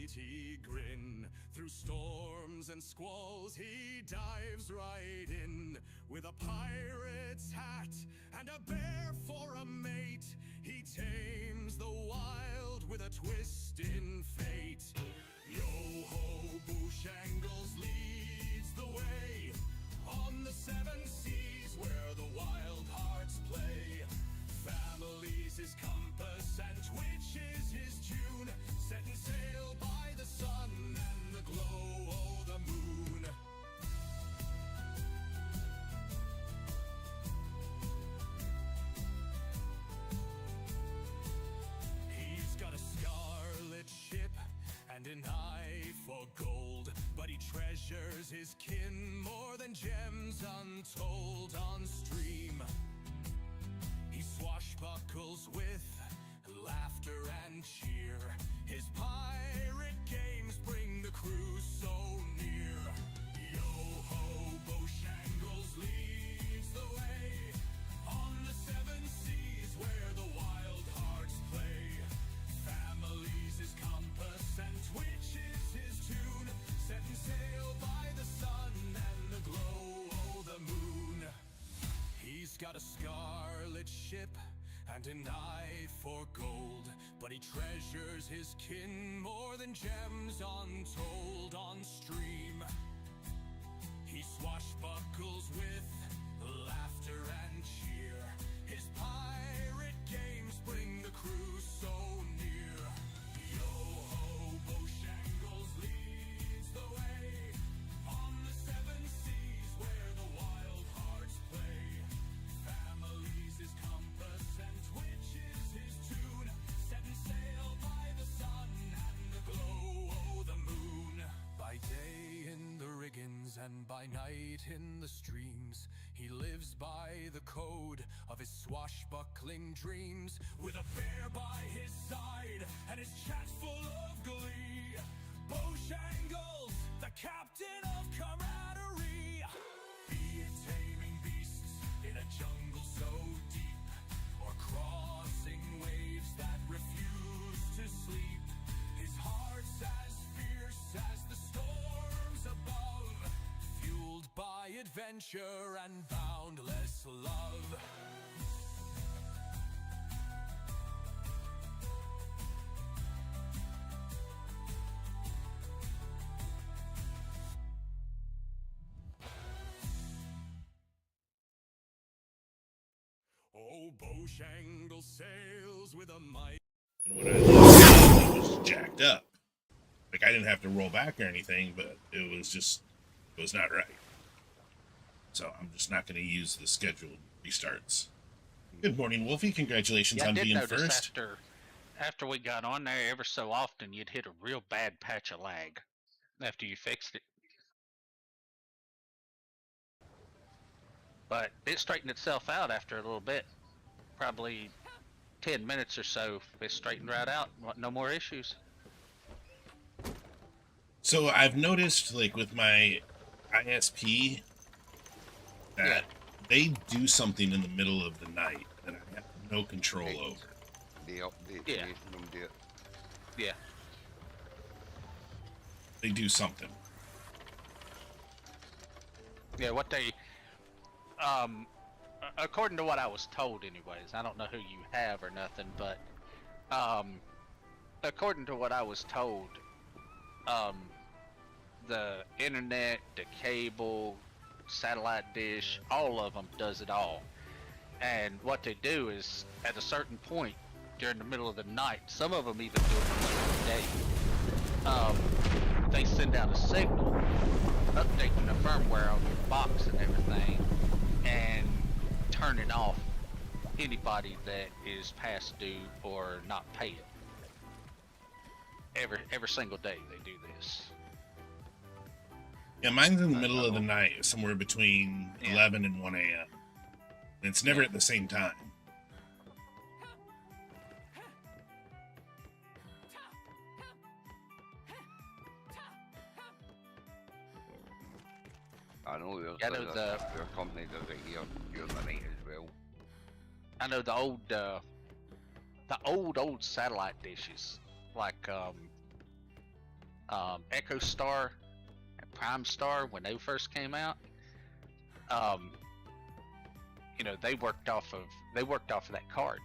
mighty grin. Through storms and squalls he dives right in. With a pirate's hat and a bear for a mate, he tames the wild with a twist in fate. Yo-ho, Bushangles leads the way on the seven seas where the wild hearts play. Family's his compass and Twitch is his tune, setting sail by the sun and the glow o' the moon. He's got a scarlet ship and an eye for gold, but he treasures his kin more than gems untold on stream. He swashbuckles with laughter and cheer. His pirate games bring the crew so near. Yo-ho, Bushangles leads the way on the seven seas where the wild hearts play. Family's his compass and Twitch is his tune, setting sail by the sun and the glow o' the moon. He's got a scarlet ship and an eye for gold, but he treasures his kin more than gems untold on stream. He swashbuckles with laughter and cheer. His pirate games bring the crew so near. Yo-ho, Bushangles leads the way on the seven seas where the wild hearts play. Family's his compass and Twitch is his tune, setting sail by the sun and the glow o' the moon. By day in the riggins and by night in the streams, he lives by the code of his swashbuckling dreams. With a bear by his side and his chat full of glee, Bushangles, the captain of camaraderie. Be it taming beasts in a jungle so deep, or crossing waves that refuse to sleep, his heart's as fierce as the storms above, fueled by adventure and boundless love. Oh, Bushangles sails with a might. And when I looked, it was jacked up. Like, I didn't have to roll back or anything, but it was not right. So I'm just not going to use the scheduled restarts. Good morning, Wolfie. Congratulations on being first. After we got on there, ever so often you'd hit a real bad patch of lag after you fixed it. But it straightened itself out after a little bit. Probably 10 minutes or so, it straightened right out. No more issues. So I've noticed, like, with my ISP, that they do something in the middle of the night that I have no control over. They update Yeah. Yeah. They do something. Yeah, what they, according to what I was told anyways, I don't know who you have or nothing, but, according to what I was told, the internet, the cable, satellite dish, all of them does it all. And what they do is, at a certain point during the middle of the night, some of them even do it during the day, they send out a signal updating the firmware on your box and everything, and turning off anybody that is past due or not paying. Every single day they do this. Yeah, mine's in the middle of the night, somewhere between 11 and 1 a.m. And it's never at the same time. I know there's I know there are companies that are here during the night as well. I know the old satellite dishes, like Echo Star and Prime Star when they first came out. Um, they worked off of that card.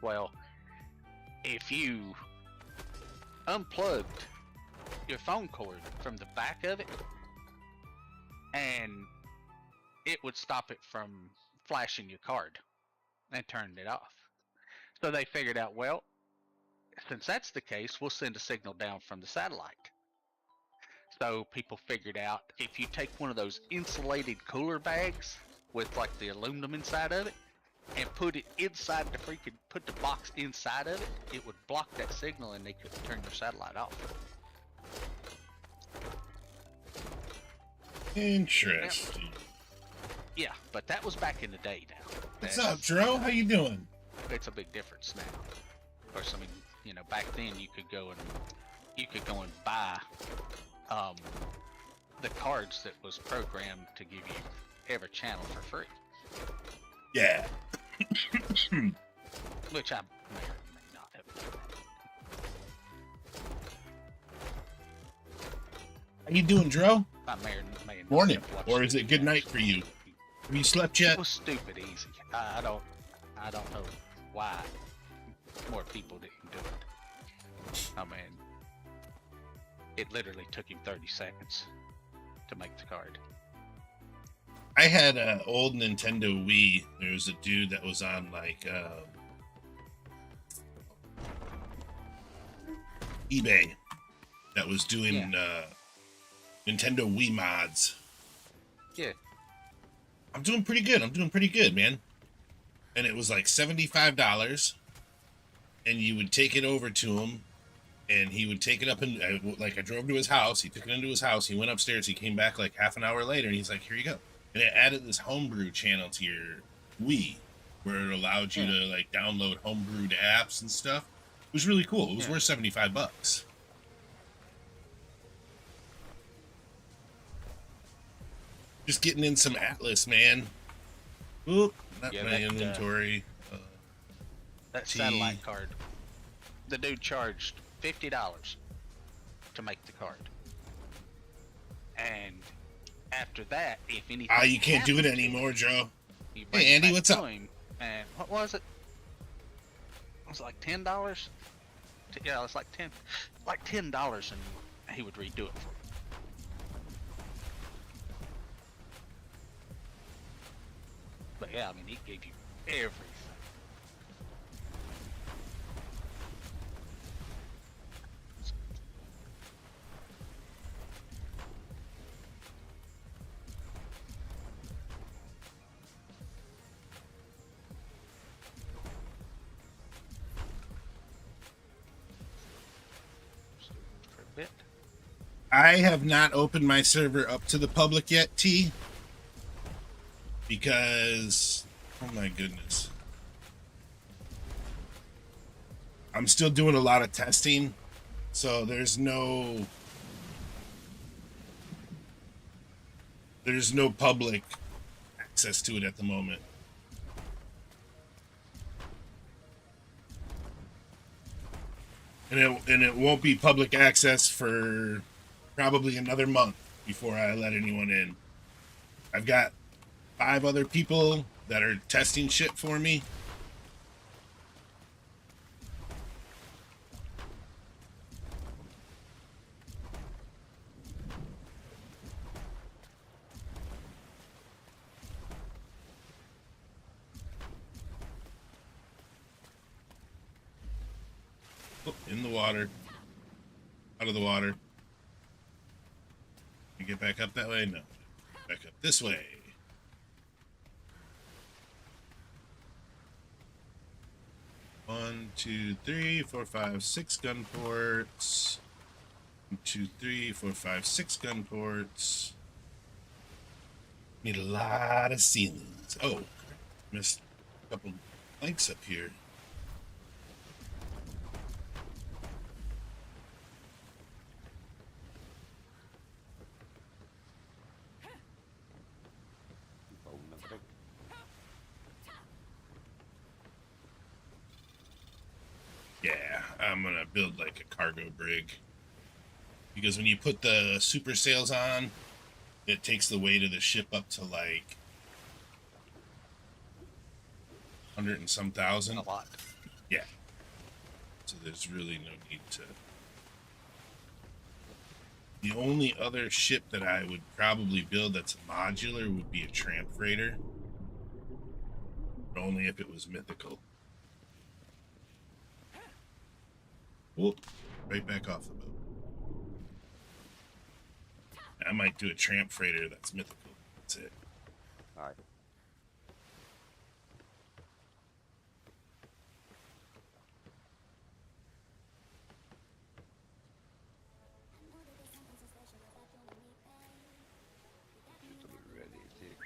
Well, if you unplugged your phone cord from the back of it, and it would stop it from flashing your card and turning it off. So they figured out, well, since that's the case, we'll send a signal down from the satellite. So people figured out if you take one of those insulated cooler bags with like the aluminum inside of it and put the box inside of it, it would block that signal and they could turn your satellite off. Interesting. Yeah, but that was back in the day now. What's up, Dro? How you doing? It's a big difference now. Of course, I mean, back then you could go and buy the cards that was programmed to give you every channel for free. Yeah. Which I may or may not have done. How you doing, Dro? I may or may not Morning. have watched Or is it good night for you? Have you slept yet? It was stupid easy. I don't know why more people didn't do it. I mean, it literally took him 30 seconds to make the card. I had an old Nintendo Wii. There was a dude that was on like eBay that was doing Nintendo Wii mods. Yeah. I'm doing pretty good, man. And it was like $75, and you would take it over to him, and he would take it up and I drove to his house. He took it into his house. He went upstairs. He came back like half an hour later, and he's like, "Here you go." And it added this homebrew channel to your Wii, where it allowed you to like download homebrewed apps and stuff. It was really cool. It was worth $75. Just getting in some Atlas, man. Oop, not my inventory. That satellite card. The dude charged $50 to make the card. And after that, if anything, you can't do it anymore, Joe. Hey, Andy, what's up? And what was it? Was it like $10? Yeah, it was like $10, and he would redo it for you. But yeah, I mean, he gave you everything. For a bit. I have not opened my server up to the public yet, T. Because, oh my goodness. I'm still doing a lot of testing, so there's no public access to it at the moment. And it won't be public access for probably another month before I let anyone in. I've got 5 other people that are testing shit for me. Oh, in the water. Out of the water. You get back up that way? No. Back up this way. One, 2, 3, 4, 5, 6 gun ports. 1, 2, 3, 4, 5, 6 gun ports. Need a lot of ceilings. Oh, missed a couple planks up here. Yeah, I'm gonna build like a cargo brig. Because when you put the super sails on, it takes the weight of the ship up to like 100 and some thousand. A lot. Yeah. So there's really no need to. The only other ship that I would probably build that's modular would be a tramp freighter. But only if it was mythical. Whoop. Right back off the boat. I might do a tramp freighter that's mythical. That's it. Aye. Just about ready to take.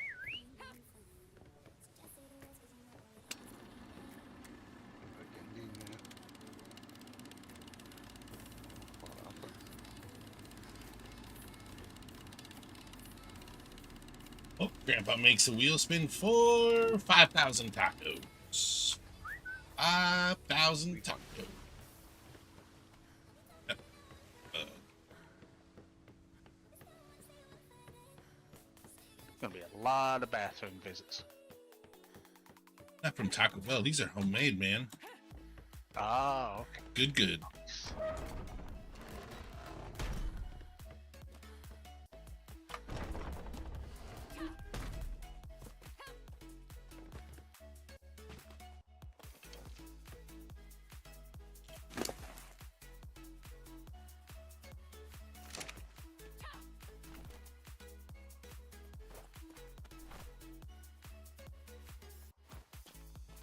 Brigantine minute. Far after. Oh, Grandpa makes a wheel spin for 5,000 tacos. 5,000 tacos. Yep. Gonna be a lot of bathroom visits. Not from Taco Bell. These are homemade, man. Oh, okay. Good, good.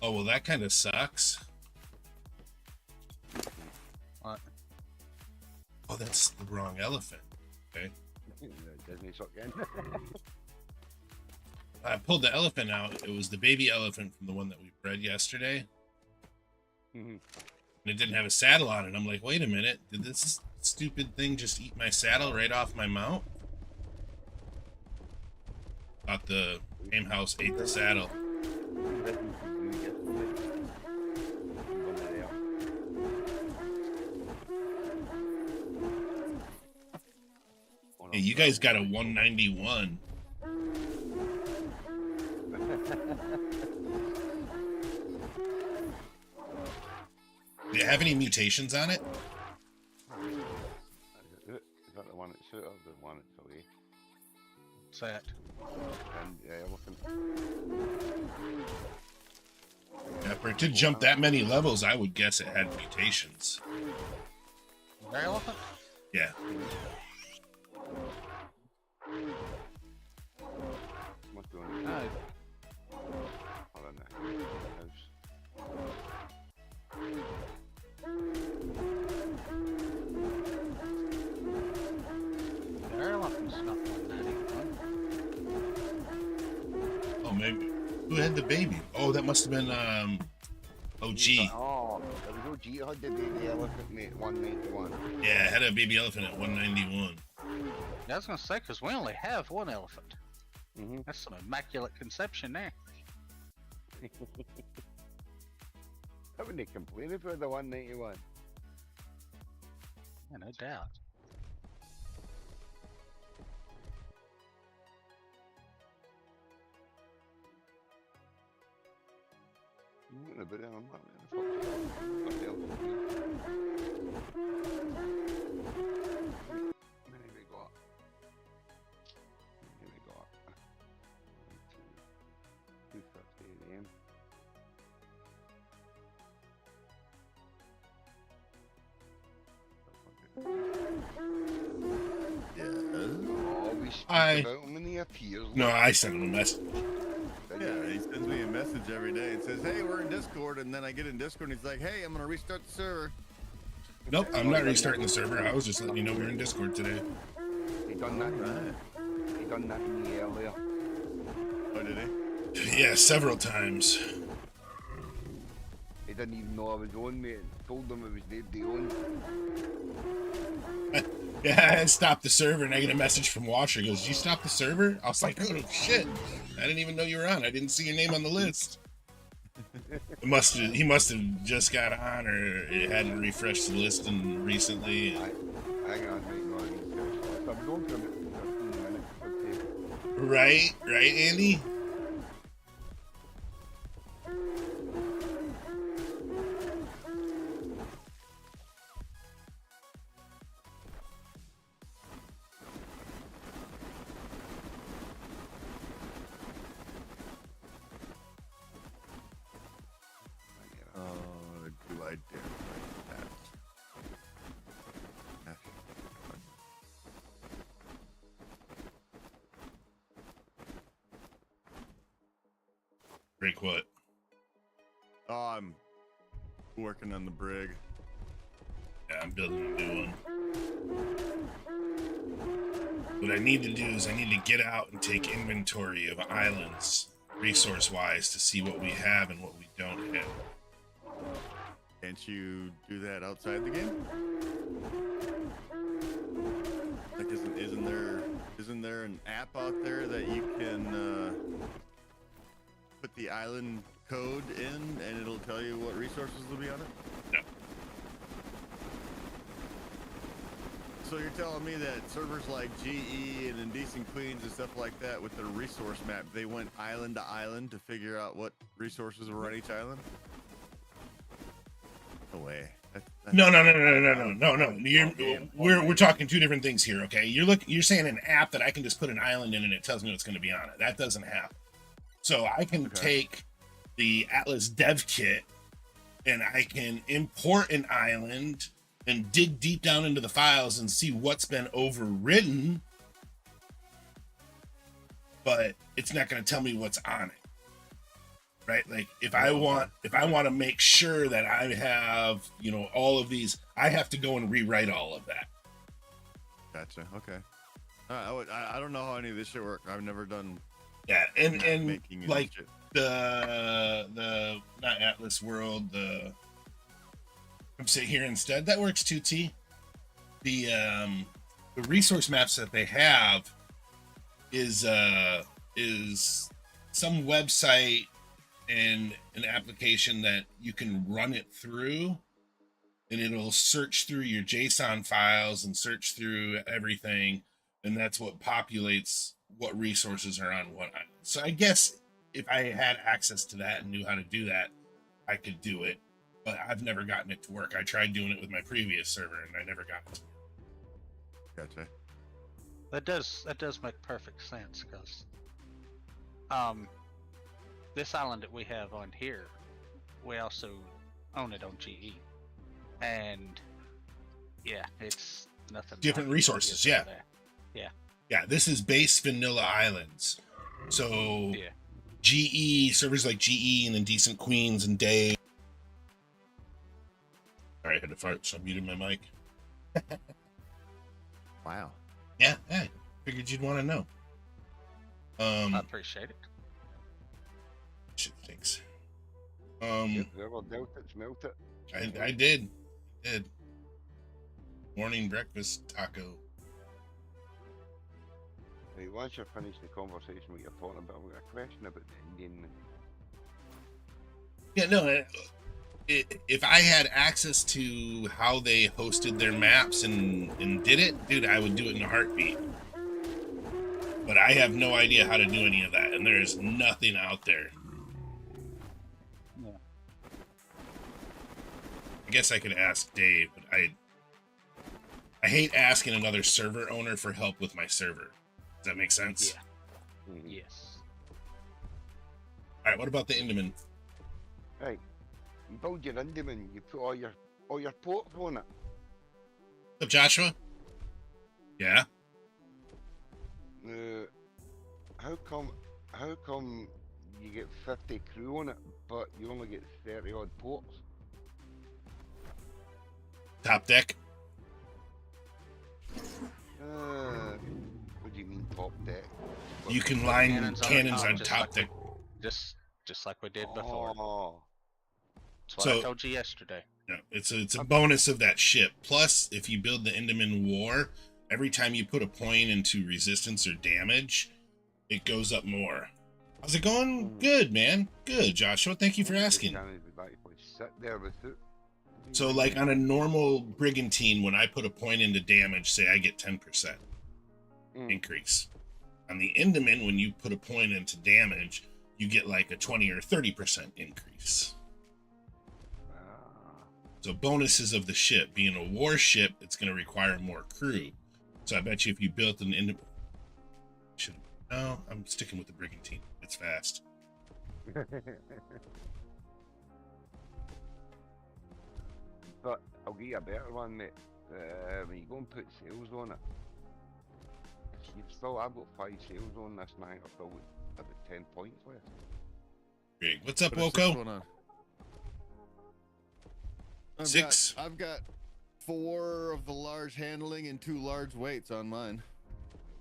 Oh, well, that kind of sucks. What? Oh, that's the wrong elephant. Okay. Disney suck again. I pulled the elephant out. It was the baby elephant from the one that we bred yesterday. Mhm. And it didn't have a saddle on it. I'm like, wait a minute. Did this stupid thing just eat my saddle right off my mount? Thought the game house ate the saddle. Hey, you guys got a 191. Do you have any mutations on it? Is that the one that's suited or the one that's away? What's that? And elephant. Yeah, for it to jump that many levels, I would guess it had mutations. Their elephant? Yeah. Must be on the No. or in the house. Their elephant's not 191. Oh, maybe. Who had the baby? Oh, that must have been, OG. Oh, there was OG had the baby elephant, mate, 191. Yeah, it had a baby elephant at 191. Yeah, I was gonna say, because we only have one elephant. Mm-hmm. That's some immaculate conception there. How would they complain about the 191? Yeah, no doubt. I'm gonna put it on my What the elephant? How many we got? How many we got? 250 of them. Oh, we speak Aye. about him and he appears. No, I sent him a message. Yeah, he sends me a message every day and says, "Hey, we're in Discord," and then I get in Discord and he's like, "Hey, I'm gonna restart the server." Nope, I'm not restarting the server. I was just letting you know we're in Discord today. He done that. Right. He done that in the earlier. Oh, did he? Yeah, several times. He didn't even know I was on, mate. Told him it was nobody on. Yeah, I stopped the server and I get a message from Watcher. He goes, "Did you stop the server?" I was like, "Oh shit. I didn't even know you were on. I didn't see your name on the list." He must have just got on, or it hadn't refreshed the list recently. Hang on, mate, man. I'll be going to about 15 minutes. Okay. Right, Andy? Do I dare like that? Break what? Oh, I'm working on the brig. Yeah, I'm building a new one. What I need to do is I need to get out and take inventory of islands, resource-wise, to see what we have and what we don't have. Can't you do that outside the game? Like, isn't there an app out there that you can put the island code in and it'll tell you what resources will be on it? No. So you're telling me that servers like GE and Indecent Queens and stuff like that with their resource map, they went island to island to figure out what resources were on each island? No way. No. We're talking two different things here, okay? You're saying an app that I can just put an island in and it tells me what's going to be on it. That doesn't happen. So I can take the Atlas dev kit and I can import an island and dig deep down into the files and see what's been overwritten, but it's not going to tell me what's on it. Right? Like if I want to make sure that I have, all of these, I have to go and rewrite all of that. Gotcha. Okay. I don't know how any of this shit work. I've never done. Yeah, and making like shit. the not Atlas World, I'm saying here instead that works too. The resource maps that they have is some website and an application that you can run it through, and it'll search through your JSON files and search through everything, and that's what populates what resources are on what island. So I guess if I had access to that and knew how to do that, I could do it, but I've never gotten it to work. I tried doing it with my previous server and I never got it to work. Gotcha. That does make perfect sense, because this island that we have on here, we also own it on GE, and yeah, it's nothing Different like resources, it is yeah. over there. Yeah, this is base vanilla islands. So Yeah. GE, servers like GE and Indecent Queens and Day. Sorry, I had to fart, so I muted my mic. Wow. Yeah, figured you'd want to know. I appreciate it. Shit, thanks. Whoever dealt it, smelt it. I did. Morning breakfast taco. Right, once you're finished the conversation with your partner, but I've got a question about the Indian. Yeah, no. If I had access to how they hosted their maps and did it, dude, I would do it in a heartbeat. But I have no idea how to do any of that, and there is nothing out there. Yeah. I guess I could ask Dave, but I hate asking another server owner for help with my server. Does that make sense? Yeah. Yes. All right, what about the Indaman? Right, you build your Indian, you put all your ports on it. What's up, Joshua? Yeah. How come you get 50 crew on it, but you only get 30 odd ports? Top deck. What do you mean top deck? You can line cannons on just top like deck. Just like we did before. Oh, That's what So- I told you yesterday. No, it's a bonus of that ship. Plus, if you build the Indaman War, every time you put a point into resistance or damage, it goes up more. How's it going? Good, man. Good, Joshua. Thank you for asking. Cannons would actually sit there without. So, like on a normal Brigantine, when I put a point into damage, say I get 10%. increase. On the Enderman, when you put a point into damage, you get like a 20 or 30% increase. So bonuses of the ship. Being a warship, it's going to require more crew. So I bet you if you built an Enderman... No, I'm sticking with the Brigantine. It's fast. But I'll give you a better one, mate. When you go and put sails on it, I've got 5 sails on this night. I've still got about 10 points left. Greg, what's up, What is this Woko? going on? I've got 4 of the large handling and 2 large weights on mine.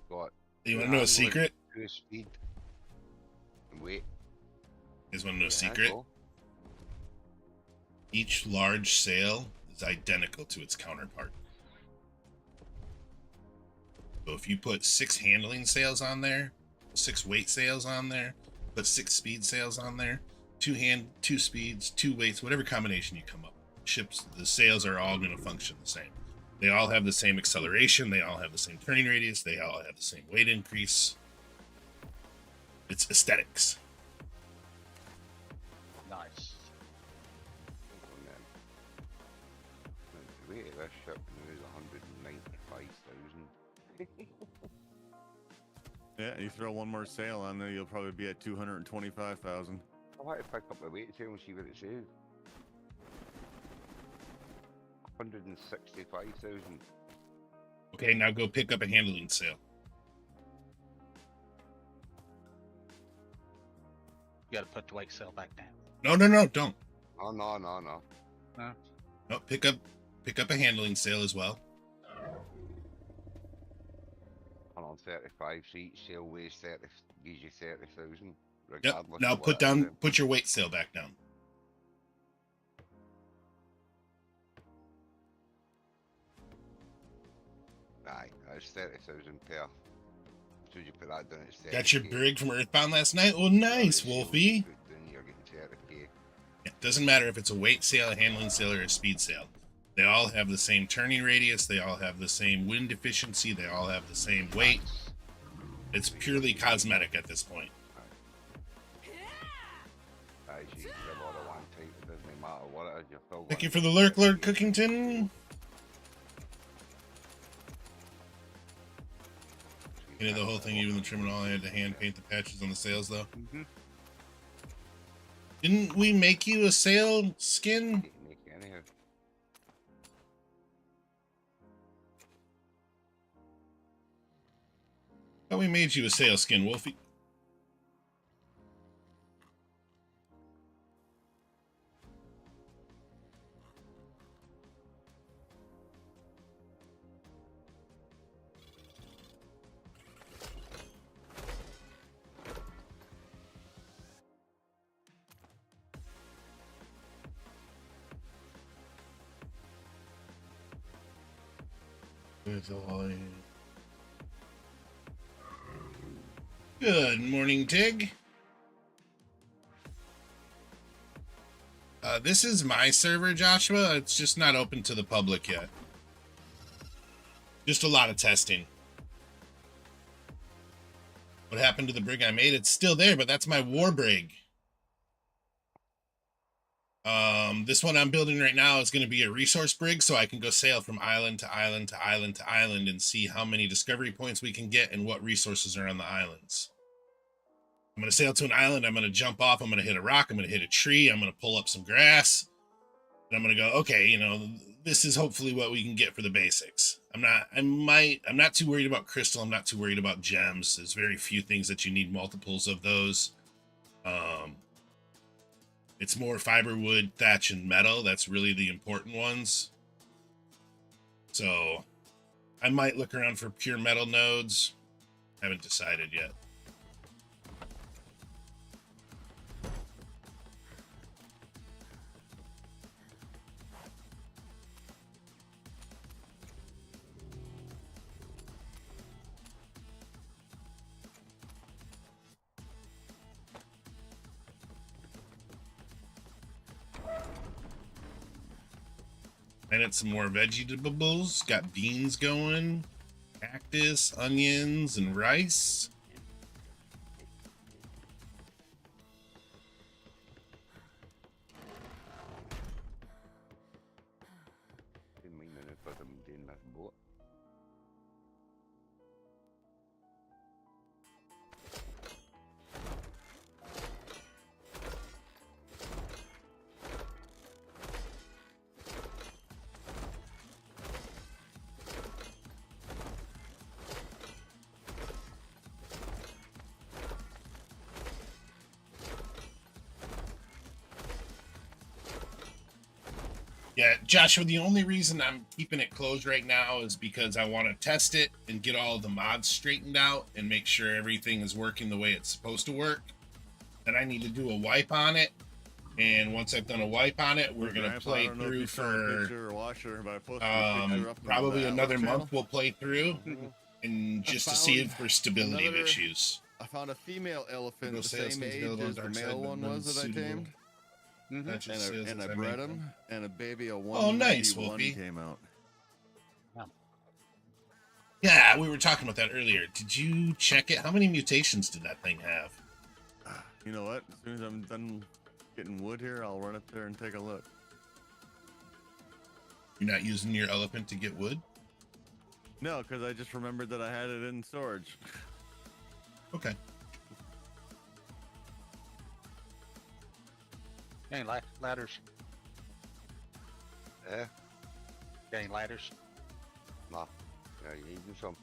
Got You want to know a secret? 2 speed and weight. You guys want to know a secret? Each large sail is identical to its counterpart. So if you put 6 handling sails on there, 6 weight sails on there, put 6 speed sails on there, 2 speeds, 2 weights, whatever combination you come up with, ships, the sails are all going to function the same. They all have the same acceleration, they all have the same turning radius, they all have the same weight increase. It's aesthetics. Nice. The weight of this ship now is 195,000. Yeah, you throw 1 more sail on there, you'll probably be at 225,000. I'll have to pick up the weight sail and see what it says. 165,000. Okay, now go pick up a handling sail. You gotta put the weight sail back down. No, don't. Oh, no. No, pick up a handling sail as well. 135 seats, sail weighs 30, gives you 30,000. Yep. Regardless Now of what it is. put your weight sail back down. Aye, that's 30,000 per. So you put that down, it's 30. Got your brig from Earthbound last night? Oh, nice, Wolfie. Then you're getting 30k. It doesn't matter if it's a weight sail, a handling sail, or a speed sail. They all have the same turning radius. They all have the same wind efficiency. They all have the same weight. It's purely cosmetic at this point. Aye, so you can have all the one type, it doesn't matter what it is, you're still Thank going you for the lurk, Lord Cookington. You did the whole thing, even the trim and all. I had to hand paint the patches on the sails, though. Mm-hmm. Didn't we make you a sail skin? Make anyhow. Oh, we made you a sail skin, Wolfie. Good morning, Tig. This is my server, Joshua. It's just not open to the public yet. Just a lot of testing. What happened to the brig I made? It's still there, but that's my war brig. This one I'm building right now is going to be a resource brig, so I can go sail from island to island to island to island and see how many discovery points we can get and what resources are on the islands. I'm going to sail to an island, I'm going to jump off, I'm going to hit a rock, I'm going to hit a tree, I'm going to pull up some grass, and I'm going to go, okay, you know, this is hopefully what we can get for the basics. I'm not too worried about crystal, I'm not too worried about gems. There's very few things that you need multiples of those. It's more fiber, wood, thatch, and metal. That's really the important ones. So I might look around for pure metal nodes. Haven't decided yet. Planted some more vegetables. Got beans going. Cactus, onions, and rice. Didn't mean it, but I'm doing that boat. Yeah, Joshua, the only reason I'm keeping it closed right now is because I want to test it and get all the mods straightened out and make sure everything is working the way it's supposed to work. Then I need to do a wipe on it. And once I've done a wipe on it, we're going to play through for probably another month. We'll play through and just to see if there's stability issues. I found a female elephant the same age as the male one was that I tamed. And I bred him, and a baby of 191 nice, Wolfie. came out. Yeah, we were talking about that earlier. Did you check it? How many mutations did that thing have? You know what? As soon as I'm done getting wood here, I'll run up there and take a look. You're not using your elephant to get wood? No, because I just remembered that I had it in storage. Okay. Any ladders? Eh? Any ladders? Nah. Yeah, you need some.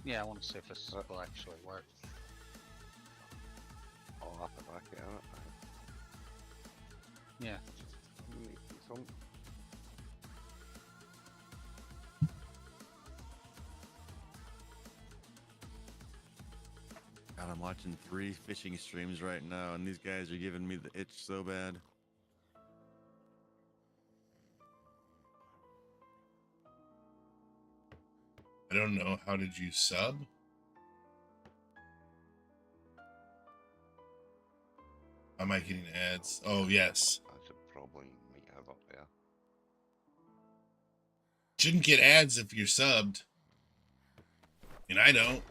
Yeah, I want to see if this will actually work. I'll have to back it out. Yeah. Make some. God, I'm watching 3 fishing streams right now, and these guys are giving me the itch so bad. I don't know. How did you sub? Am I getting ads? Oh, yes. That's a problem you might have up there. Shouldn't get ads if you're subbed. And I don't.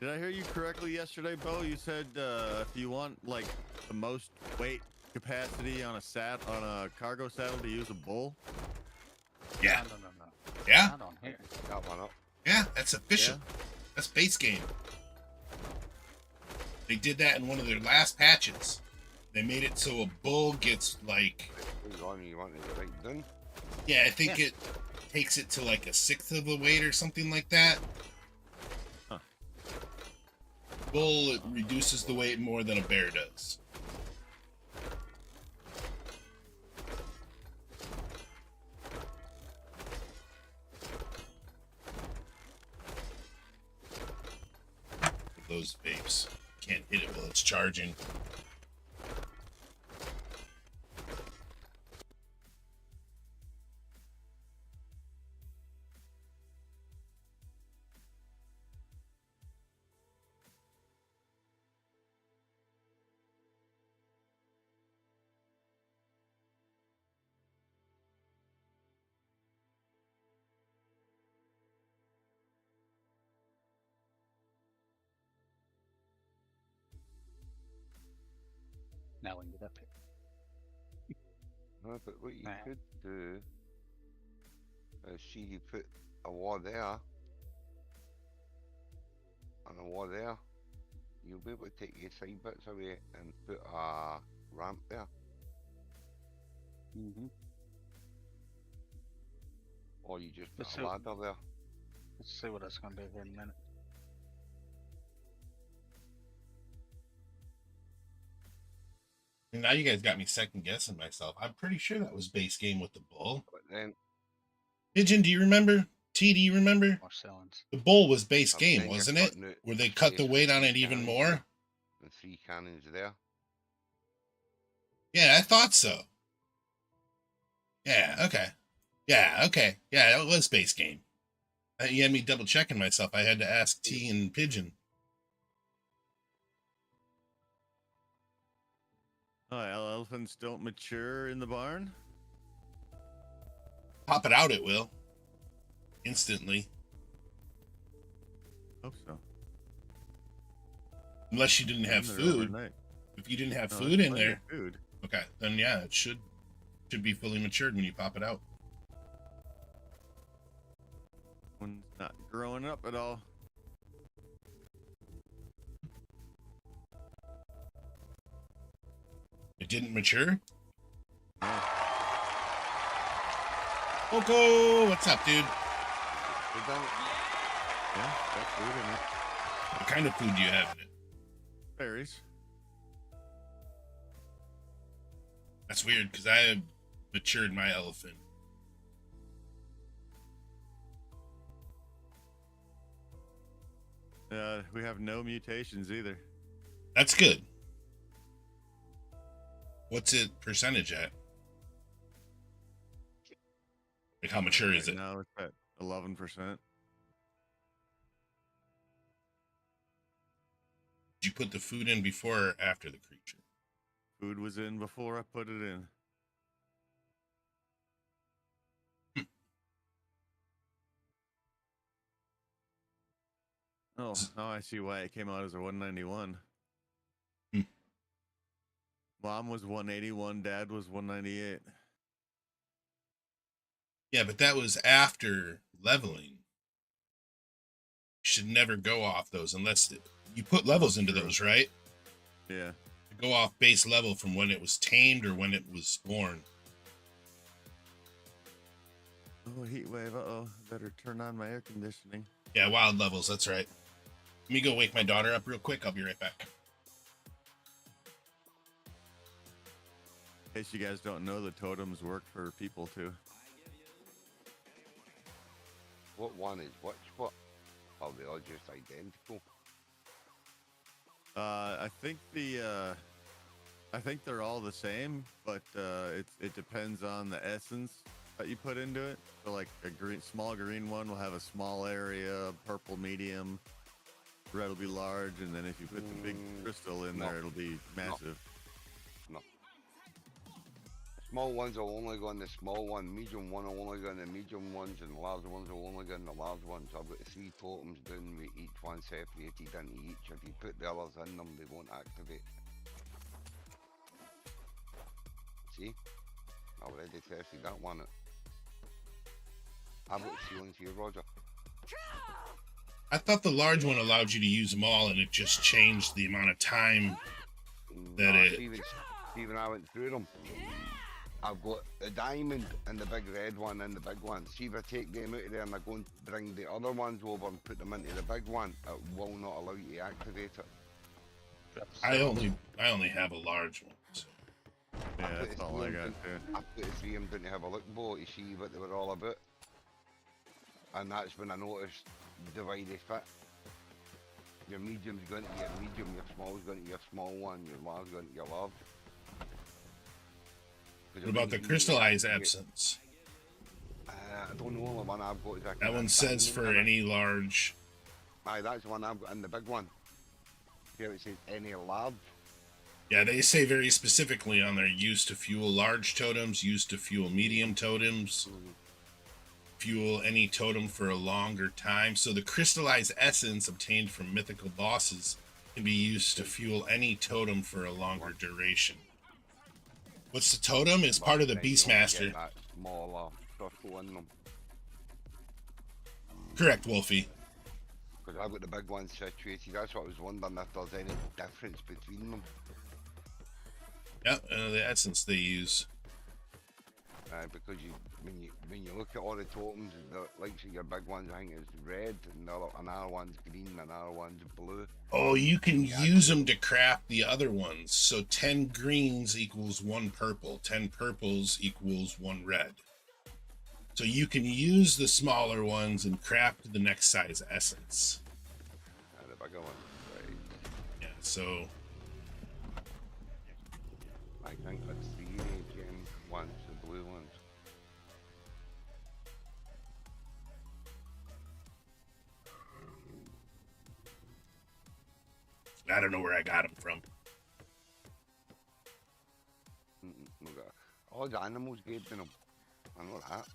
Did I hear you correctly yesterday, Bo? You said if you want like the most weight capacity on a cargo saddle to use a bull. Yeah. No. Yeah. Not on here. Got one up. Yeah, that's official. Yeah. That's base game. They did that in one of their last patches. They made it so a bull gets like... You want it right done? Yeah, I think it takes it to like a 1/6 of the weight or something like that. Huh. Bull, it reduces the weight more than a bear does. Those vapes can't hit it while it's charging. Now we can get up here. No, but what you Nah. could do is see you put a wall there and a wall there. You'll be able to take your side bits away and put a ramp there. Mm-hmm. Or you just put Let's a see- ladder there. Let's see what that's going to do here in a minute. And now you guys got me second guessing myself. I'm pretty sure that was base game with the bull. But then Pigeon, do you remember? T, do you remember? More sellings. The bull was base then game, you're wasn't it? cutting out Where they cut the space weight for on it 3 even cannons more? and 3 cannons there. Yeah, I thought so. Yeah, okay. Yeah, okay. Yeah, it was base game. You had me double checking myself. I had to ask T and Pigeon. Oh, elephants don't mature in the barn? Pop it out, it will. Instantly. Hope so. Unless you didn't have They're food. overnight. If you didn't have No, food there's in plenty there, of food. okay, then yeah, it should be fully matured when you pop it out. One's not growing up at all. It didn't mature? No. Coco, what's up, dude? Is that Yeah, got food in it. What kind of food do you have in it? Berries. That's weird, because I have matured my elephant. We have no mutations either. That's good. What's it percentage at? Like, how mature is it? Now it's at 11%. Did you put the food in before or after the creature? Food was in before I put it in. Oh, now I see why it came out as a 191. Hmm. Mom was 181, Dad was 198. Yeah, but that was after leveling. You should never go off those unless you put levels into those, right? Yeah. Go off base level from when it was tamed or when it was born. Oh, heat wave. Uh-oh. Better turn on my air conditioning. Yeah, wild levels, that's right. Let me go wake my daughter up real quick. I'll be right back. In case you guys don't know, the totems work for people too. what one is which what? Are they all just identical? I think they're all the same, but it depends on the essence that you put into it. So like a small green one will have a small area, purple medium, red will be large, and then if you put the big crystal in no. there, it'll be massive. No. Small ones will only go in the small one, medium one will only go in the medium ones, and the large ones will only go in the large ones. I've got 3 totems down with each one separated into each. If you put the others in them, they won't activate. See? I already tested that one out. I've got ceilings here, Roger. I thought the large one allowed you to use them all and it just changed the amount of time that it... Even I went through them. I've got the diamond and the big red one and the big one. See if I take them out of there and I go and bring the other ones over and put them into the big one, it will not allow you to activate it. I only have a large one. So. Yeah, that's all I got too. I put the 3 of them down to have a look, Bo, to see what they were all about. And that's when I noticed the way they fit. Your medium's going to your medium, your small's going to your small one, your large going to your large. What about the crystallized absence? I don't know, the one I've got is That one says for any large... Aye, that's the one I've got in the big one. Here it says any large. Yeah, they say very specifically on there, used to fuel large totems, used to fuel medium totems, fuel any totem for a longer time. So the crystallized essence obtained from mythical bosses can be used to fuel any totem for a longer duration. What's the totem? It's part of the Beastmaster. That smaller circle in them. Correct, Wolfie. Because I've got the big ones situated. That's what I was wondering if there's any difference between them. Yeah, the essence they use. Because when you look at all the totems, the likes of your big ones, I think it's red, and another one's green, another one's blue. Oh, you can use them to craft the other ones. So 10 greens equals 1 purple. 10 purples equals 1 red. So you can use the smaller ones and craft the next size essence. The bigger ones, right? Yeah, so... I think that's the gem ones, the blue ones. I don't know where I got them from. All the animals gave them. I know that.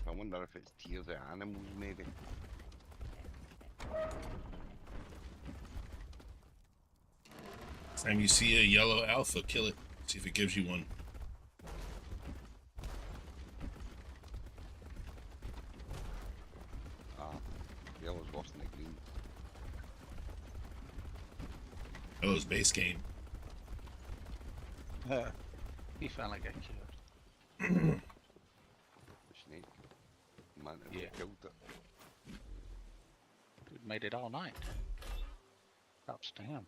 I wonder if it's tears of animals, maybe. Next time you see a yellow alpha, kill it. See if it gives you one. Yellow's worse than the green. Yellow's base game. He finally got killed. The snake. Man, Yeah. killed it. Dude made it all night. Props to him.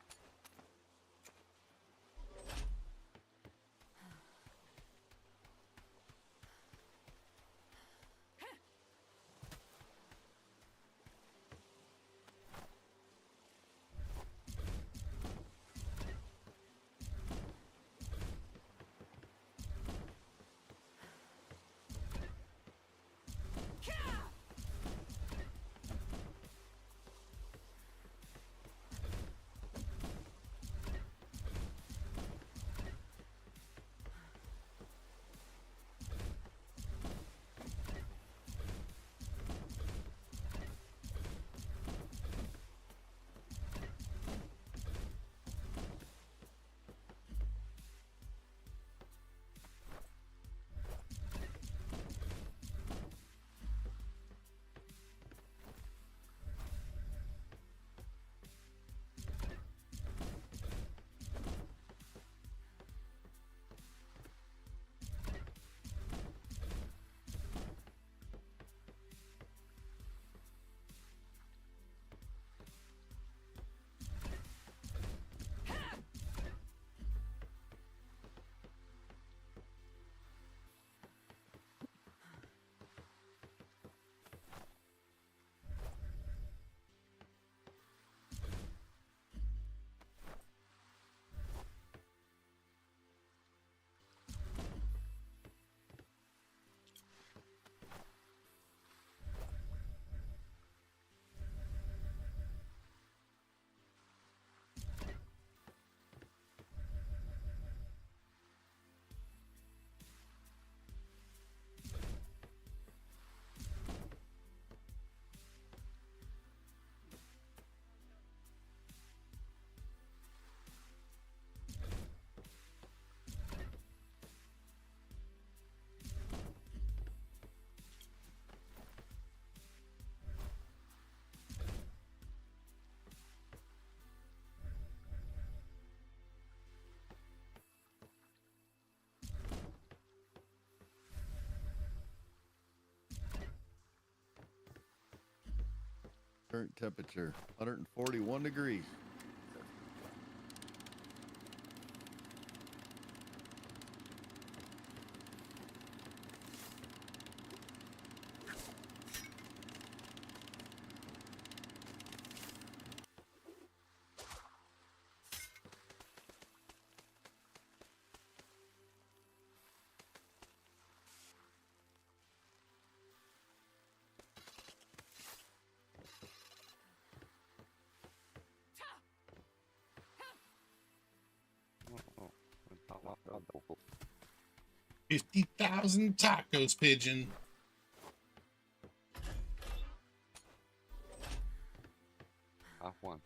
Current temperature 141 degrees. Oh, 50,000 tacos, pigeon. half one.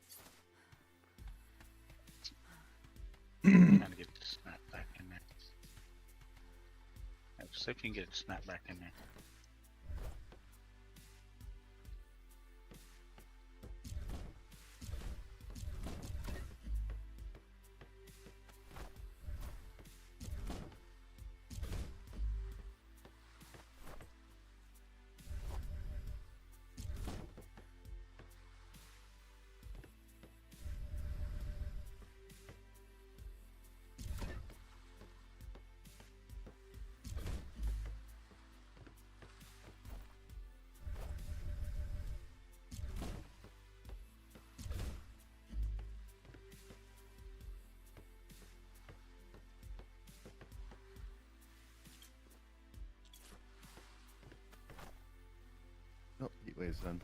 Trying to get the snap back in there. See if you can get it snap back in there. Oh, heat wave's done.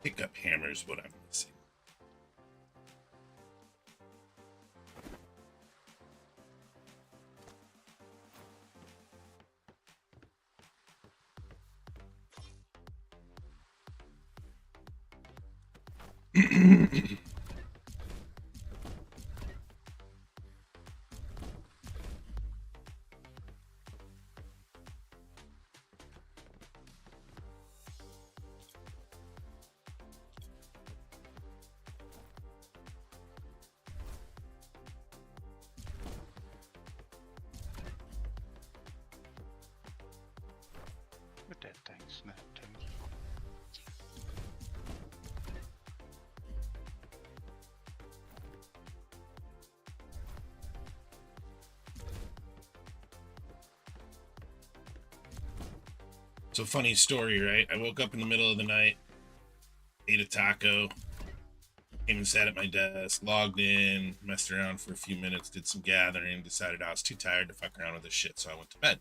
Pickup hammer's what I'm missing. What that thing snap to? So funny story, right? I woke up in the middle of the night, ate a taco, came and sat at my desk, logged in, messed around for a few minutes, did some gathering, decided I was too tired to fuck around with this shit, so I went to bed.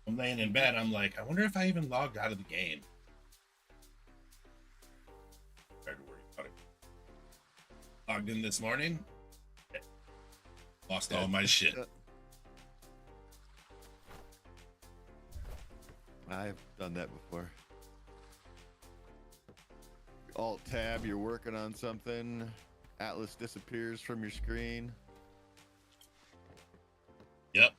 I'm laying in bed, I'm like, I wonder if I even logged out of the game. Tried to worry about it. Logged in this morning, lost all my shit. I've done that before. Alt tab, you're working on something. Atlas disappears from your screen. Yep.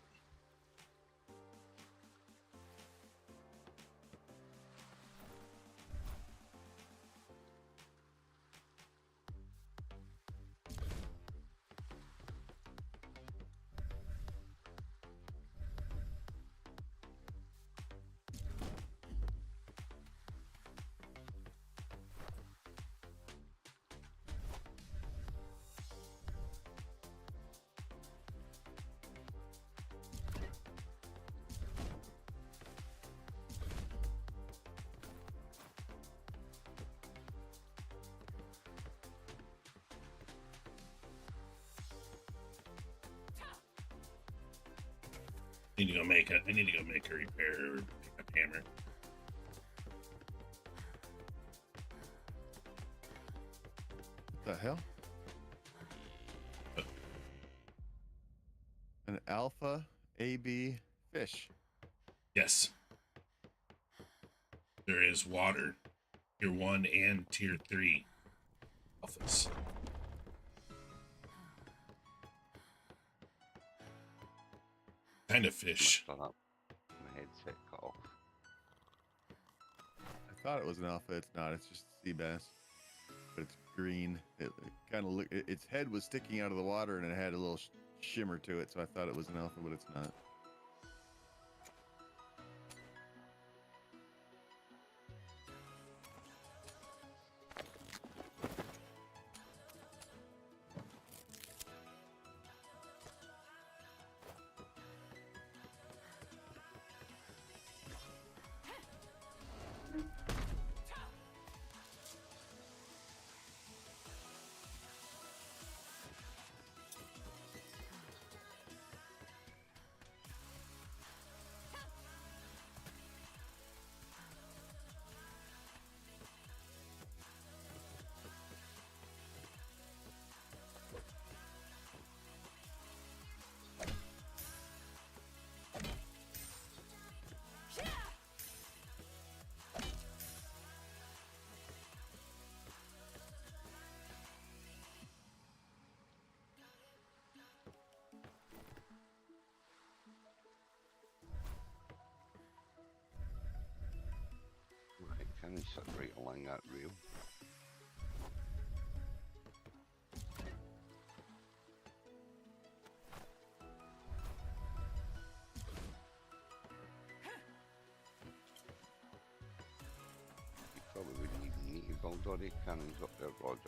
I need to go make a repair or pick up hammer. What the hell? An alpha AB fish. Yes. There is water. Tier 1 and Tier 3 office. Kind of fish. Messed that up. My headset cut off. I thought it was an alpha. It's not. It's just sea bass, but it's green. It kind of look. Its head was sticking out of the water, and it had a little shimmer to it. So I thought it was an alpha, but it's not. Right, can I sit right along that rail? You probably wouldn't even need to build all the cannons up there, Roger.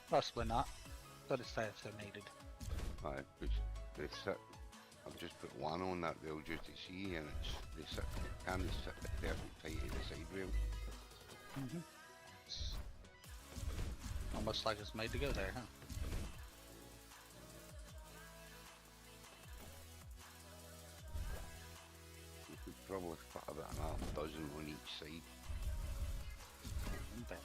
Possibly not, but it's there if they're needed. Right, they sit. I've just put one on that rail just to see, and they sit. Cannons sit perfect tight at the side rail. It's almost like it's made to go there, huh? a dozen on each side. Okay.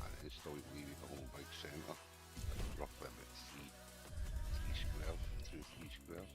And then still leave the whole big centre, roughly about three squares, 3 squares.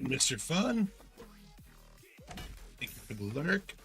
Mr. Fun, thank you for the lurk.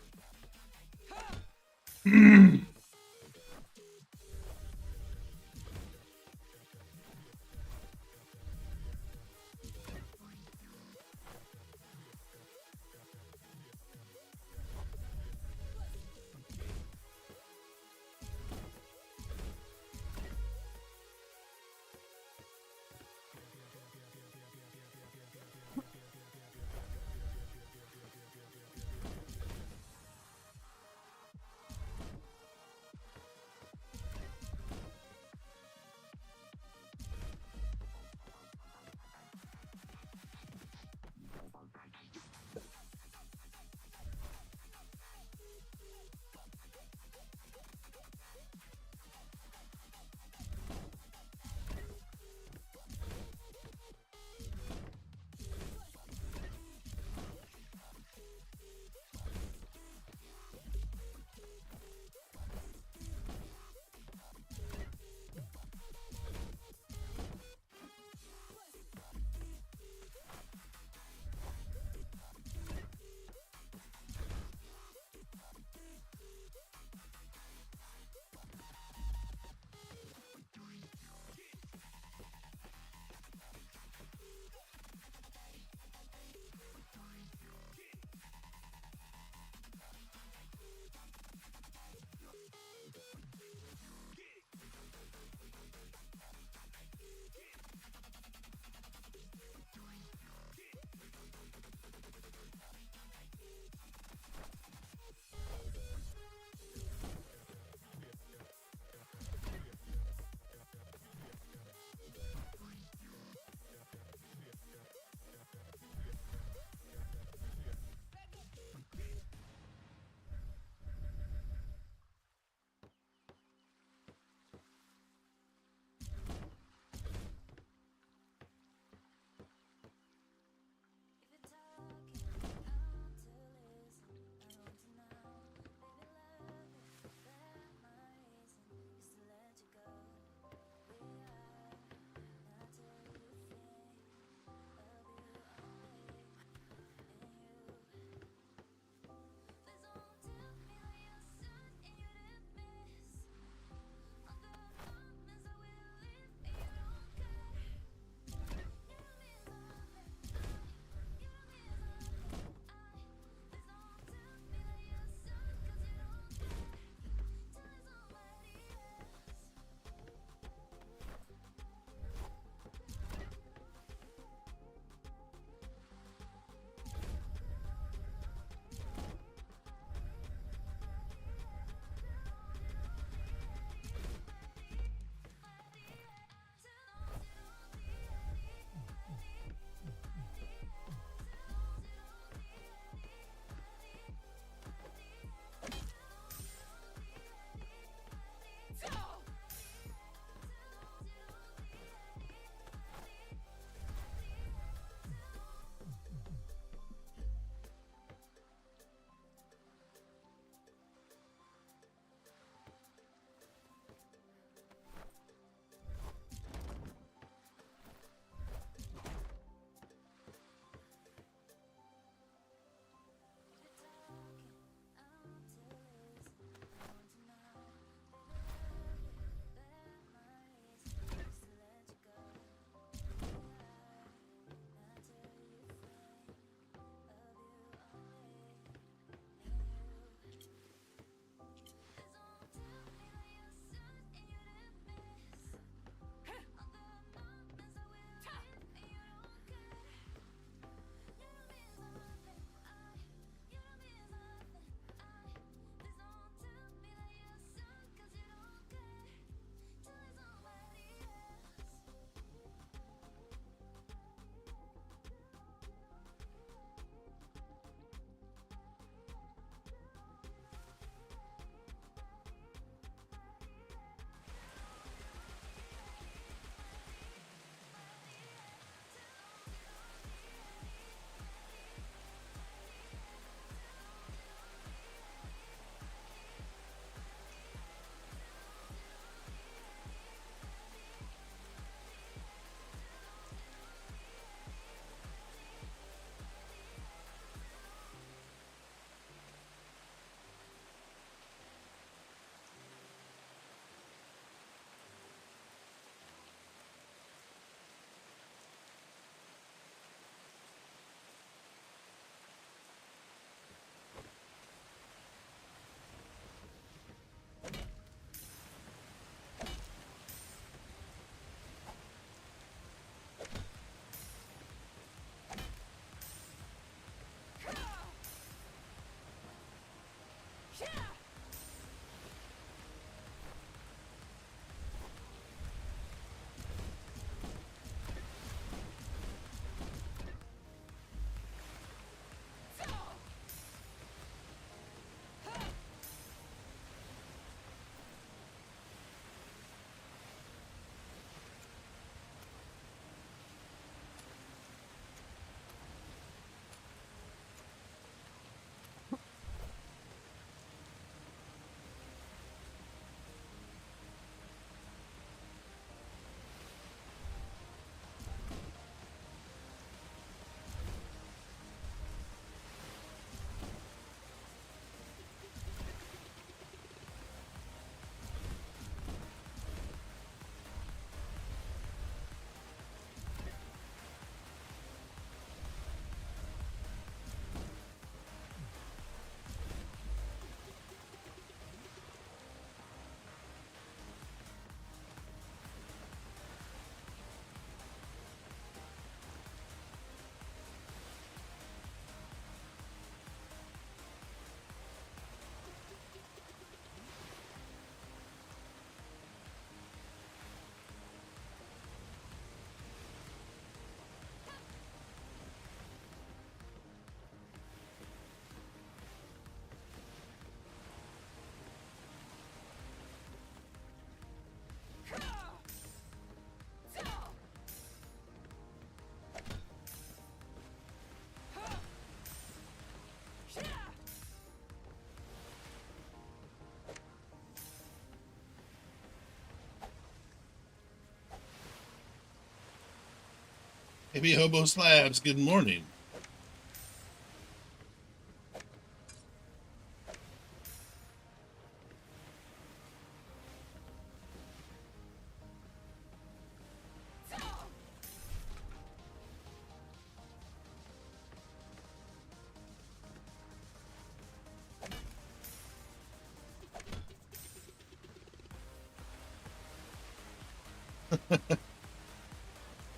Maybe Hobo Slabs, good morning.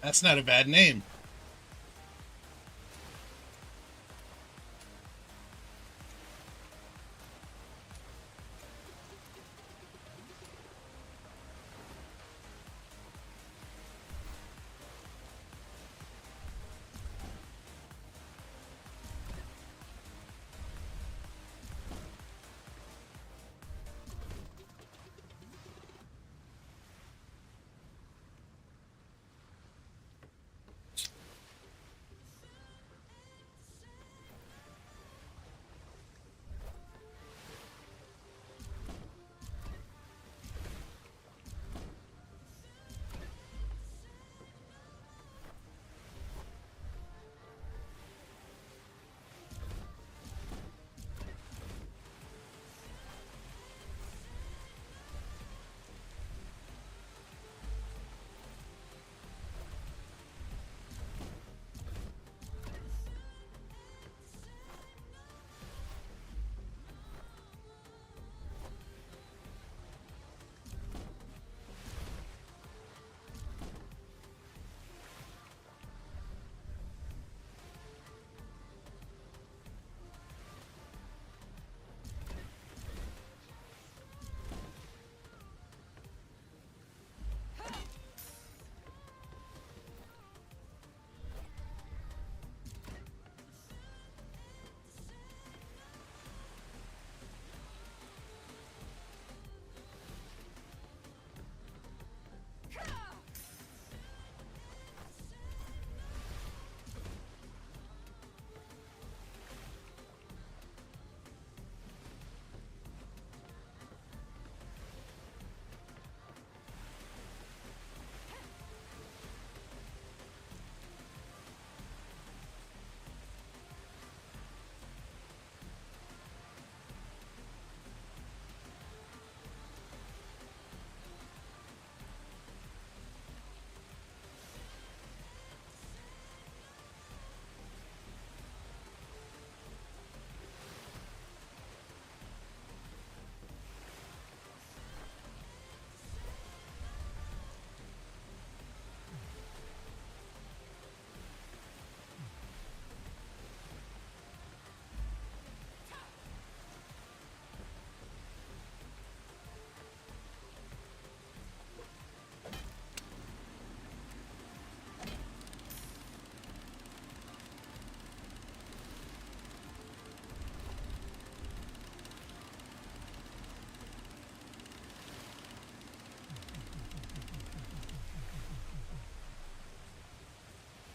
That's not a bad name.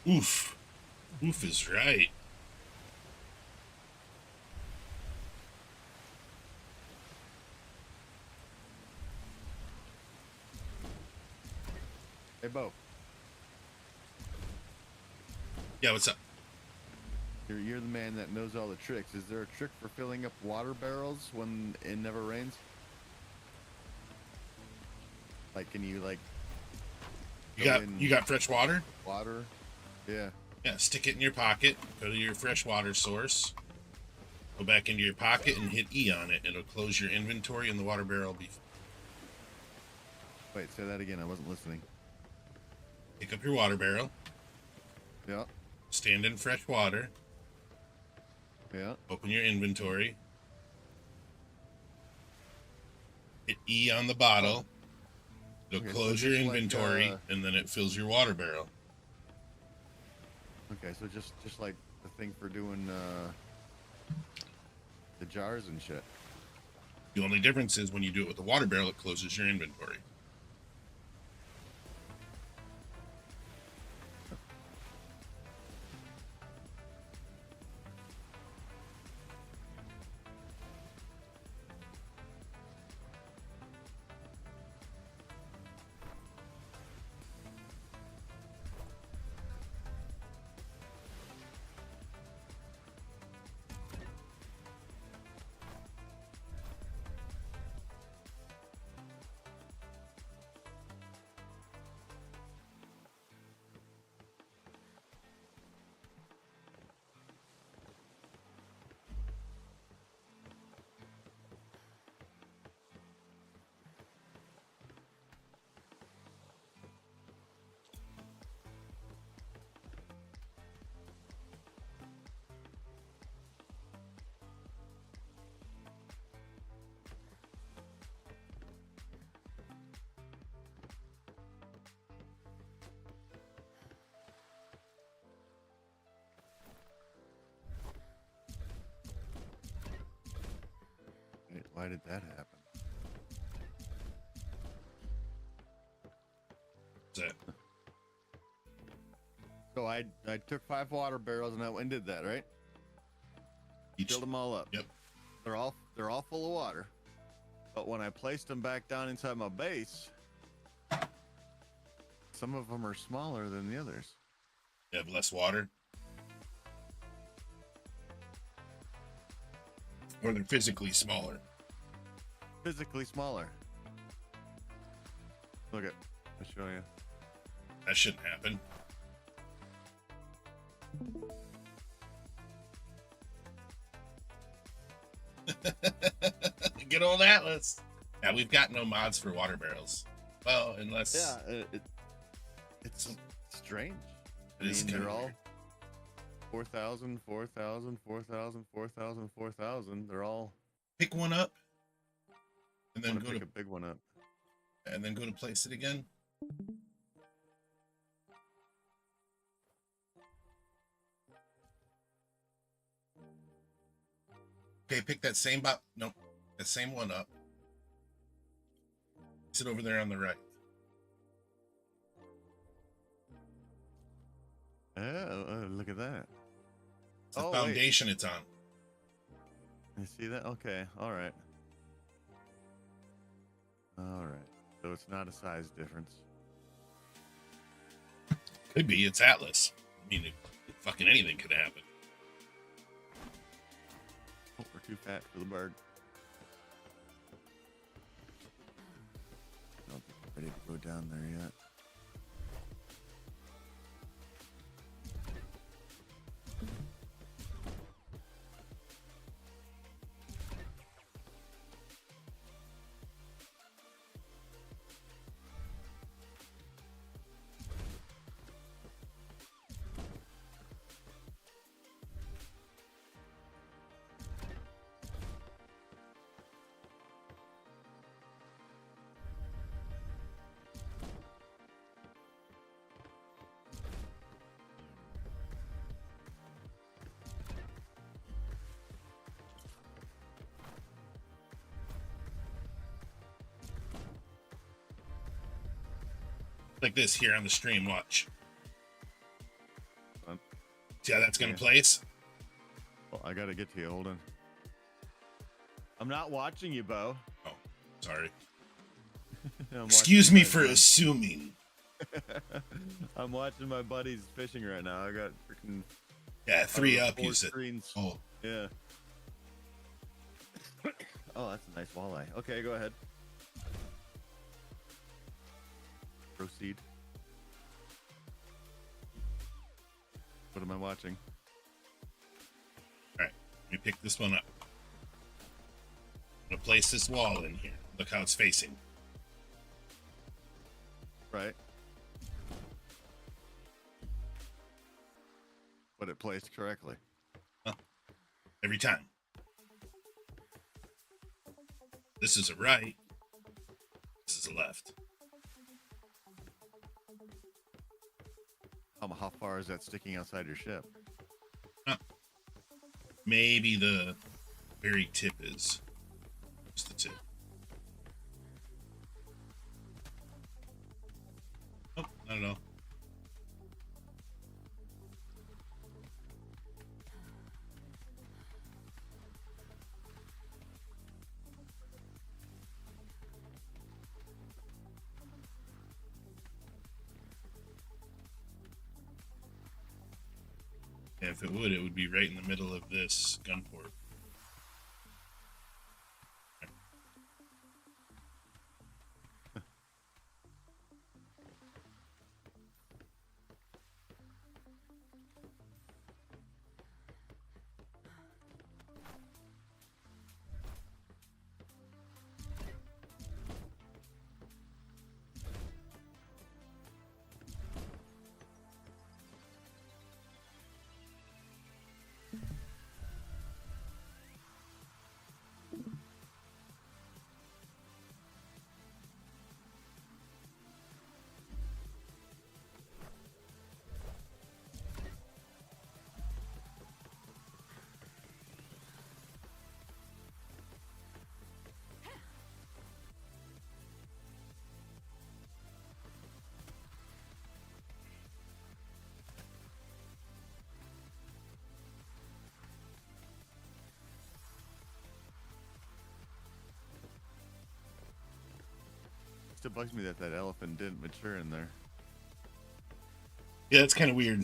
Oof. Oof is right. Hey, Bo. Yeah, what's up? You're the man that knows all the tricks. Is there a trick for filling up water barrels when it never rains? Like, can you like? You got fresh water? Water. Yeah. Yeah, stick it in your pocket. Go to your fresh water source. Go back into your pocket and hit E on it. It'll close your inventory and the water barrel will be. Wait, say that again. I wasn't listening. Pick up your water barrel. Yeah. Stand in fresh water. Yeah. Open your inventory. Hit E on the bottle. It'll Okay, close so your just like, inventory, and then it fills your water barrel. Okay, so just like the thing for doing the jars and shit. The only difference is when you do it with the water barrel, it closes your inventory. Why did that happen? That's it. So I took 5 water barrels and I went and did that, right? Each, Filled them all up. Yep. They're all full of water. But when I placed them back down inside my base, some of them are smaller than the others. They have less water. Or they're physically smaller. Physically smaller. Look at, I'll show you. That shouldn't happen. Good old Atlas. Yeah, we've got no mods for water barrels. Well, unless... Yeah, it's strange. It is kinda they're all weird. 4,000, 4,000, 4,000, 4,000, 4,000. They're all... Pick one up. And then I'm go gonna to... pick a big one up. And then go to place it again. Okay, pick that same nope, that same one up. Sit over there on the right. Oh, look at that. It's the Oh, foundation it's on. You see that? Okay, all right. All right. So it's not a size difference. Could be. It's Atlas. I mean, fucking anything could happen. Oh, we're too fat for the bird. I don't think we're ready to go down there yet. Like this here on the stream. Watch. Um, See how that's going yeah. to place? Well, I gotta get to you. Hold on. I'm not watching you, Bo. Oh, sorry. I'm Excuse watching me my for buddies. assuming. I'm watching my buddies fishing right now. I got freaking Yeah, 3 up, 4 you said. screens. Oh, Yeah. Oh, that's a nice walleye. Okay, go ahead. Proceed. What am I watching? all right. Let me pick this one up. I'm going to place this wall in here. Look how it's facing. Right. But it placed correctly. Every time. This is a right. This is a left. How far is that sticking outside your ship? Maybe the very tip is. Just the tip. Nope, not at all. And if it would be right in the middle of this gun port. still bugs me that that elephant didn't mature in there. Yeah, that's kind of weird.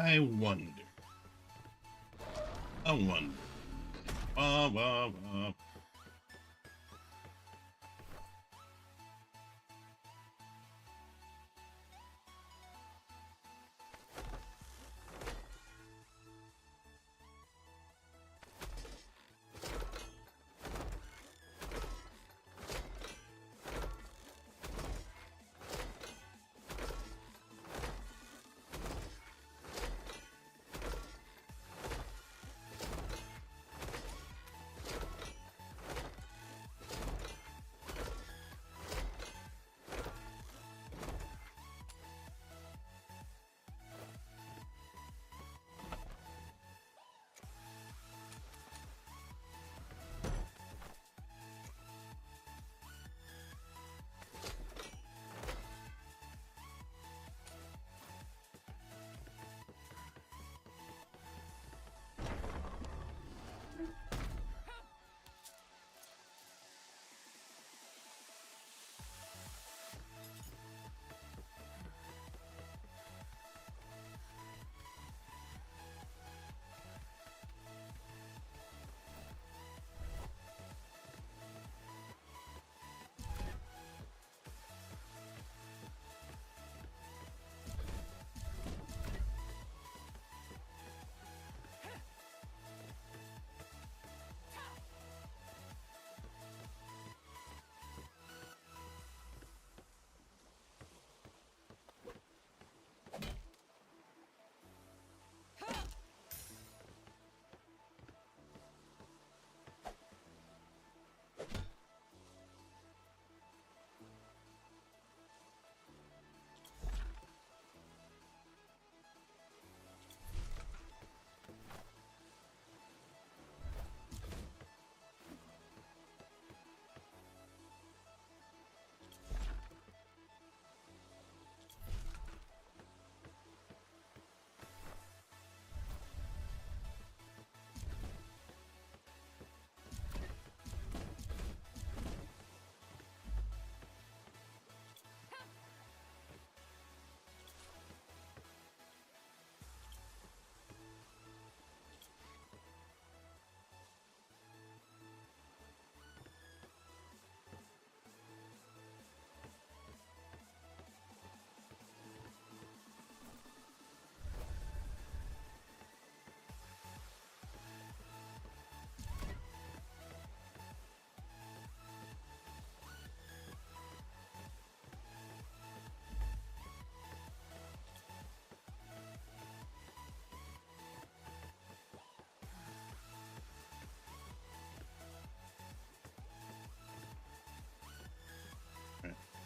I wonder. I wonder. Wah, wah, wah.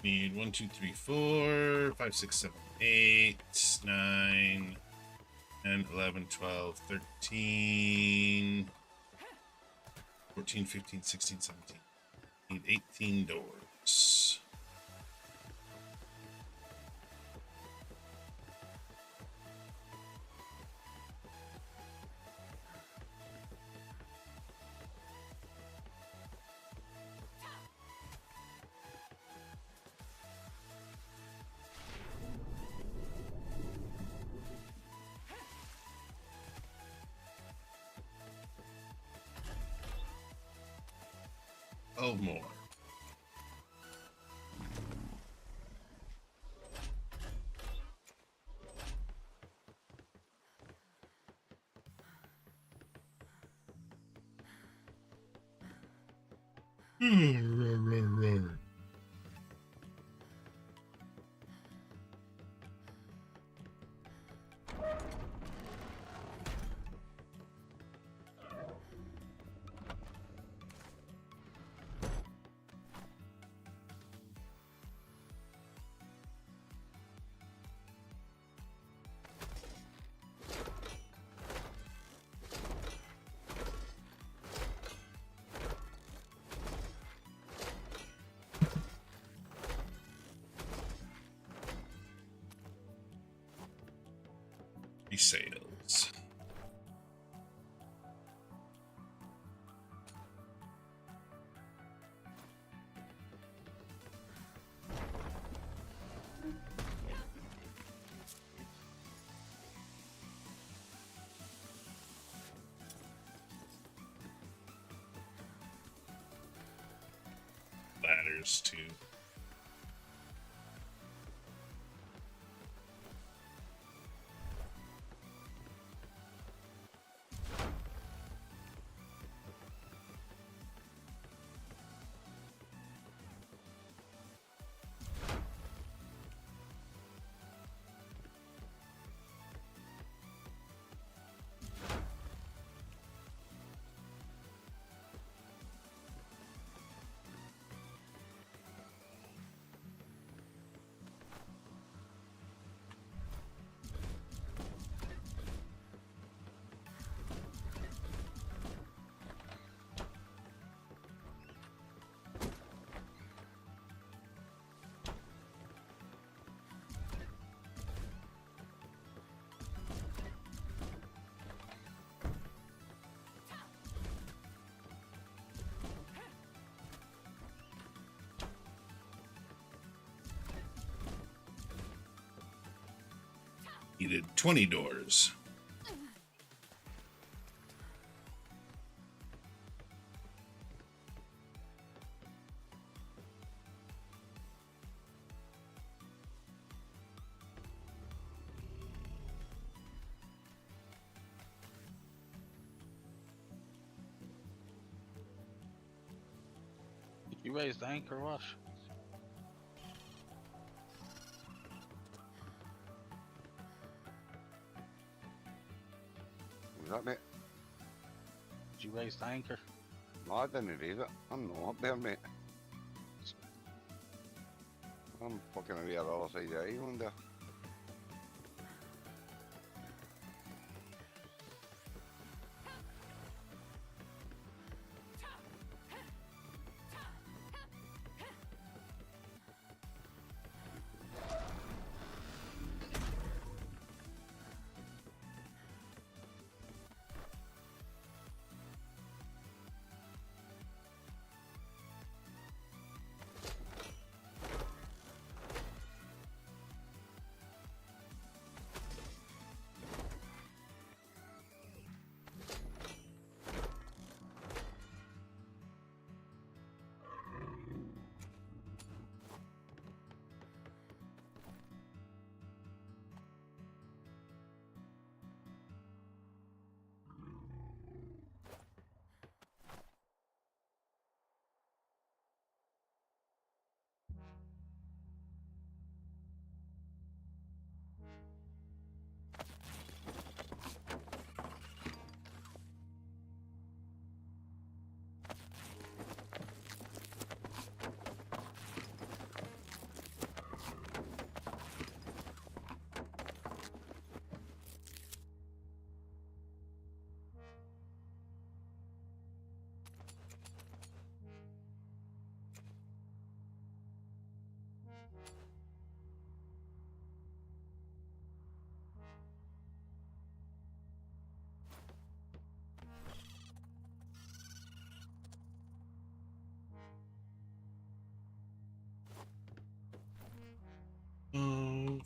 Need 1, 2, 3, 4, 5, 6, 7, 8, 9, 10, 11, 12, 13, 14, 15, 16, 17. Need 18 doors. Oh, more. Sales. Ladders too. Needed 20 doors. You raised the anchor, Rush? Was that mate? Did you raise the anchor? No, I didn't raise it. I'm not up there, mate. I'm fucking away on the other side of the island there.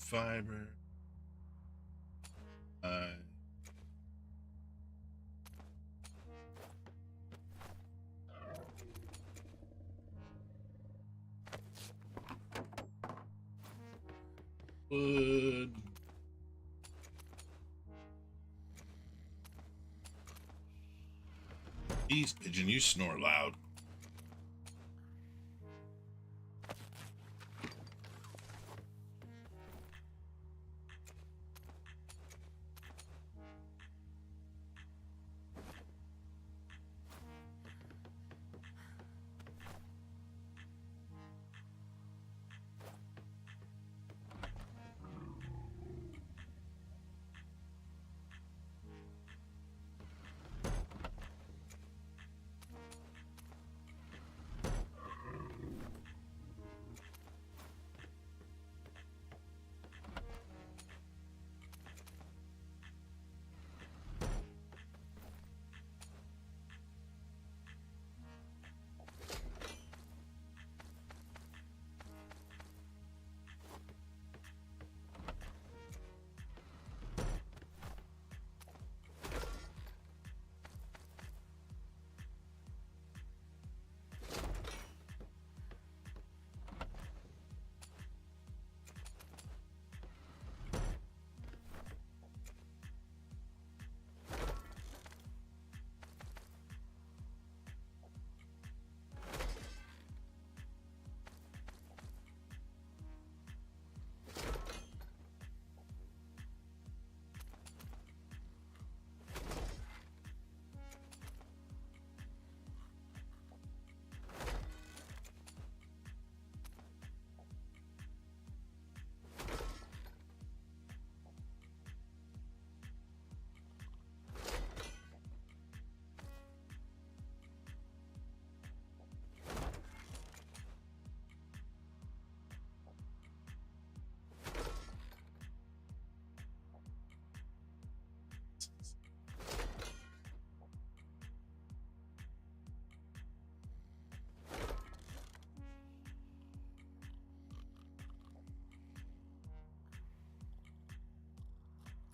fiber. Wood. Jeez, Pigeon, you snore loud.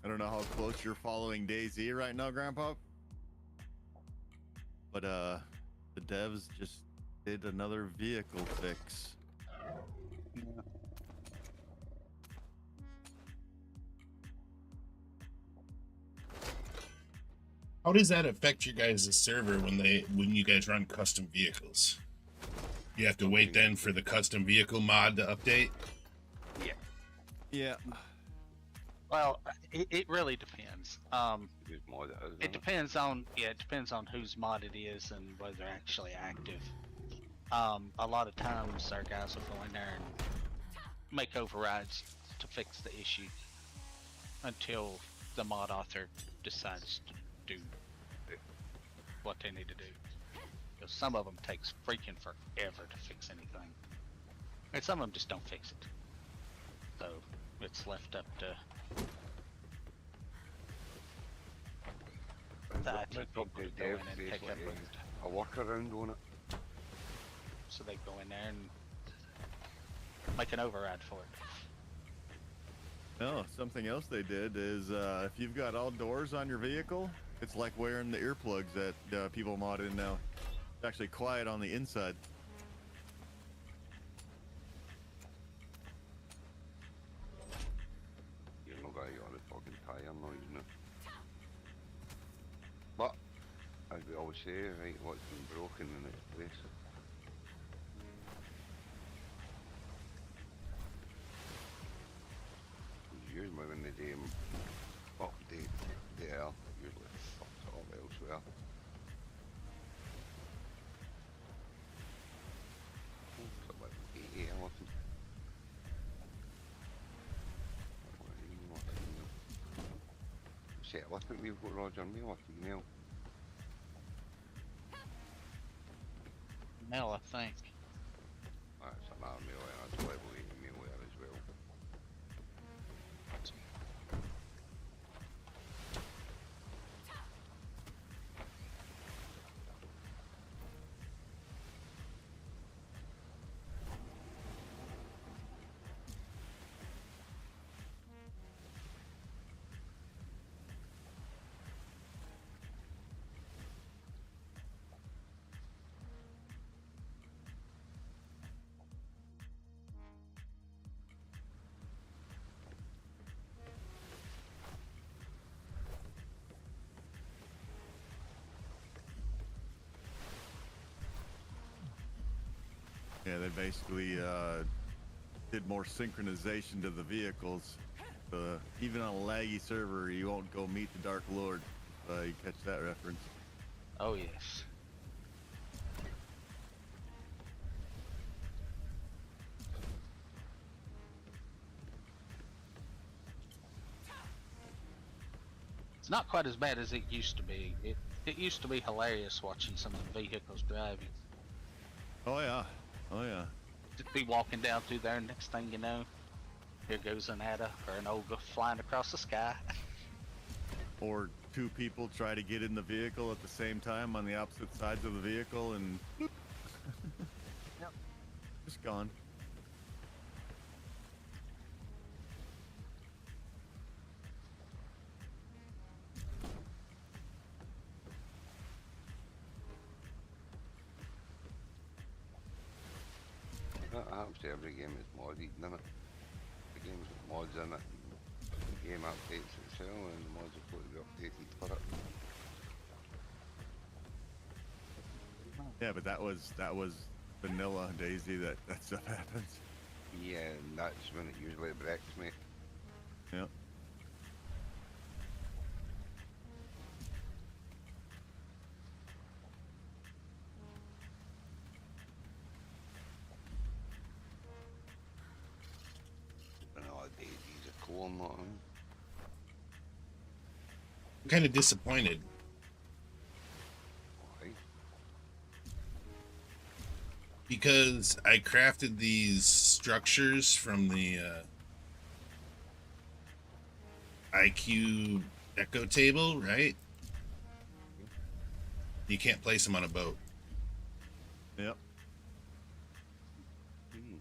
I don't know how close you're following DayZ right now, Grandpa. But the devs just did another vehicle fix. How does that affect your guys' server when you guys run custom vehicles? You have to wait then for the custom vehicle mod to update? Yeah. Yeah. Well, it really depends. Whose mod it is, It depends on whose mod it is and whether they're actually active. A lot of times our guys will go in there and make overrides to fix the issue until the mod author decides to do what they need to do. Because some of them takes freaking forever to fix anything, and some of them just don't fix it. So it's left up to the IT people to go in and pick up and a workaround on it. so they go in there and make an override for it. No, something else they did is if you've got all doors on your vehicle, it's like wearing the earplugs that people mod in now. It's actually quiet on the inside. You're not going to get on the fucking tire noise, no. But, as we always say, right, what's been broken in its place. Usually when they do update there, usually fucks it up elsewhere. It's about 80 elephant. Set elephant we've got, Roger, mail or female? Mel, I think. That's another male, and that's level 8 male there as well. Yeah, they basically did more synchronization to the vehicles. Even on a laggy server, you won't go meet the Dark Lord. You catch that reference. Oh yes. It's not quite as bad as it used to be. It used to be hilarious watching some of the vehicles driving. Oh yeah, oh yeah. Just be walking down through there, and next thing you know, here goes an Ada or an Olga flying across the sky. Or two people try to get in the vehicle at the same time on the opposite sides of the vehicle, and Yep. just gone. That happens to every game that's modded, doesn't it? The game's got mods in it, and the game updates itself, and the mods are going to be updated for it. Yeah, but that was vanilla Daisy. That stuff happens. Yeah, and that's when it usually breaks, mate. Yep. Vanilla Daisy's a cool one. I'm kind of disappointed. Why? Because I crafted these structures from the IQ echo table, right? You can't place them on a boat. Yep. Hmm.